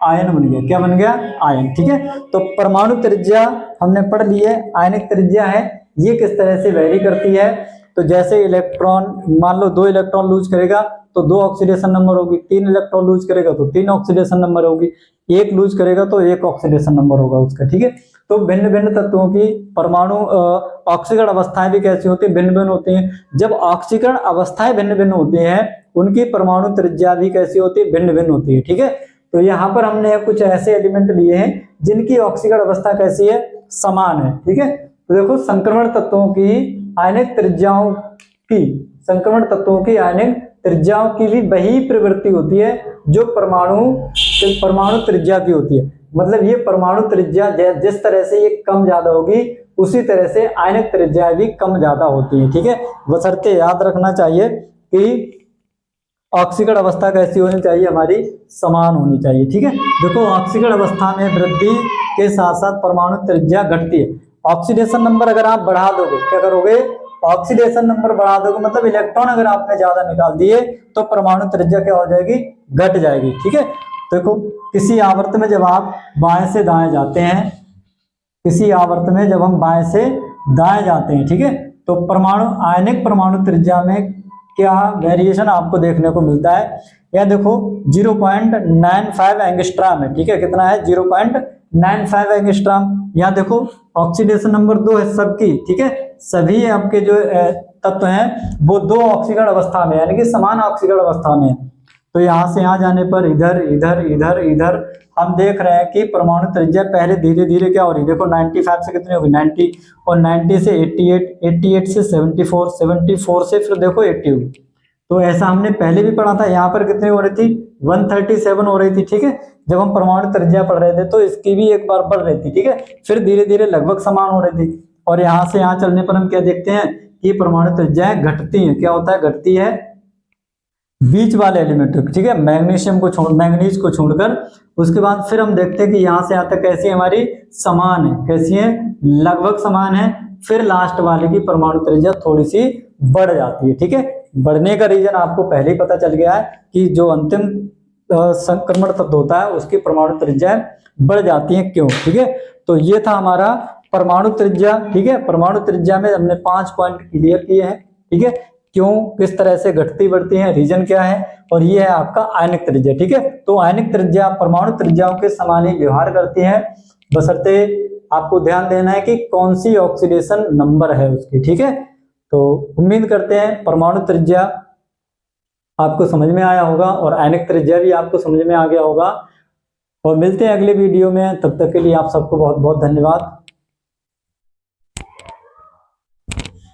आयन बन गया, क्या बन गया आयन, ठीक है। तो परमाणु त्रिज्या हमने पढ़ ली है। आयनिक त्रिज्या है ये किस तरह से वैरी करती है, तो जैसे इलेक्ट्रॉन मान लो 2 इलेक्ट्रॉन लूज करेगा तो 2 ऑक्सीडेशन नंबर होगी, 3 इलेक्ट्रॉन लूज करेगा तो 3 ऑक्सीडेशन नंबर होगी, 1 लूज करेगा तो 1 ऑक्सीडेशन नंबर होगा उसका, ठीक है। तो भिन्न भिन्न तत्वों की परमाणु ऑक्सीकरण अवस्थाएं भी कैसी होती है, भिन्न भिन्न होती हैं। जब ऑक्सीकरण अवस्थाएं भिन्न भिन्न होती हैं उनकी परमाणु त्रिज्या भी कैसी होती है, भिन्न भिन्न होती है, ठीक है। तो यहाँ पर हमने कुछ ऐसे एलिमेंट लिए हैं जिनकी ऑक्सीकरण अवस्था कैसी है, समान है, ठीक है। तो देखो संक्रमण तत्वों की आयनिक त्रिज्याओं की संक्रमण तत्वों की आयनिक त्रिज्याओं की भी वही प्रवृत्ति होती है जो परमाणु त्रिज्या की होती है। मतलब ये परमाणु त्रिज्या जिस तरह से ये कम ज्यादा होगी उसी तरह से आयनिक त्रिज्या भी कम ज्यादा होती है, ठीक है। बशर्ते याद रखना चाहिए कि ऑक्सीकरण अवस्था कैसी होनी चाहिए, हमारी समान होनी चाहिए, ठीक है। देखो ऑक्सीकरण अवस्था में वृद्धि के साथ साथ परमाणु त्रिज्या घटती है। ऑक्सीडेशन नंबर अगर आप बढ़ा दोगे, क्या करोगे, ऑक्सीडेशन नंबर बढ़ा दोगे, मतलब इलेक्ट्रॉन अगर आपने ज्यादा निकाल दिए तो परमाणु त्रिज्या क्या हो जाएगी, घट जाएगी, ठीक है। देखो किसी आवर्त में जब आप बाएं से दाएं जाते हैं, किसी आवर्त में जब हम बाएं से दाएं जाते हैं, ठीक है, तो आयनिक परमाणु त्रिज्या में क्या वेरिएशन आपको देखने को मिलता है। यह देखो 0.95 एंगस्ट्रॉम है, ठीक है, कितना है 0.95 एंगस्ट्रॉम। यहाँ देखो ऑक्सीडेशन नंबर 2 है सबकी, ठीक है, सभी आपके जो तत्व हैं वो 2 ऑक्सीकरण अवस्था में यानी कि समान ऑक्सीकरण अवस्था में है। तो यहाँ से यहाँ जाने पर इधर इधर इधर इधर हम देख रहे हैं कि परमाणु त्रिज्या पहले धीरे धीरे क्या हो रही है, देखो 95 से कितनी होगी 90, और 90 से 88, 88 से 74, 74 से फिर देखो 80 होगी। तो ऐसा हमने पहले भी पढ़ा था। यहाँ पर कितनी हो रही थी 137 हो रही थी, ठीक है, जब हम परमाणु त्रिज्या पढ़ रहे थे तो इसकी भी एक बार बढ़ रही थी, ठीक है, फिर धीरे धीरे लगभग समान हो रही थी। और यहाँ से यहाँ चलने पर हम क्या देखते हैं कि परमाणु त्रिज्याएं घटती हैं। क्या होता है, घटती है बीच वाले एलिमेंट, ठीक है, मैग्नीज को छोड़कर। उसके बाद फिर हम देखते हैं कि यहाँ से यहाँ तक कैसी हमारी समान है, कैसी है लगभग समान है। फिर लास्ट वाले की परमाणु त्रिज्या थोड़ी सी बढ़ जाती है, ठीक है। बढ़ने का रीजन आपको पहले ही पता चल गया है कि जो अंतिम संक्रमण तत्व होता है उसकी परमाणु त्रिज्याएं बढ़ जाती हैं, क्यों? ठीक है, तो ये था हमारा परमाणु त्रिज्या। ठीक है, परमाणु त्रिज्या में हमने 5 पॉइंट क्लियर किए हैं। ठीक है, क्यों किस तरह से घटती बढ़ती है, रीजन क्या है, और ये है आपका आयनिक त्रिज्या। ठीक है, तो आयनिक त्रिज्या परमाणु त्रिज्याओं के समान ही व्यवहार करती है, बशर्ते आपको ध्यान देना है कि कौन सी ऑक्सीडेशन नंबर है उसकी। ठीक है, तो उम्मीद करते हैं परमाणु त्रिज्या आपको समझ में आया होगा और आयनिक त्रिज्या भी आपको समझ में आ गया होगा, और मिलते हैं अगले वीडियो में। तब तक के लिए आप सबको बहुत बहुत धन्यवाद।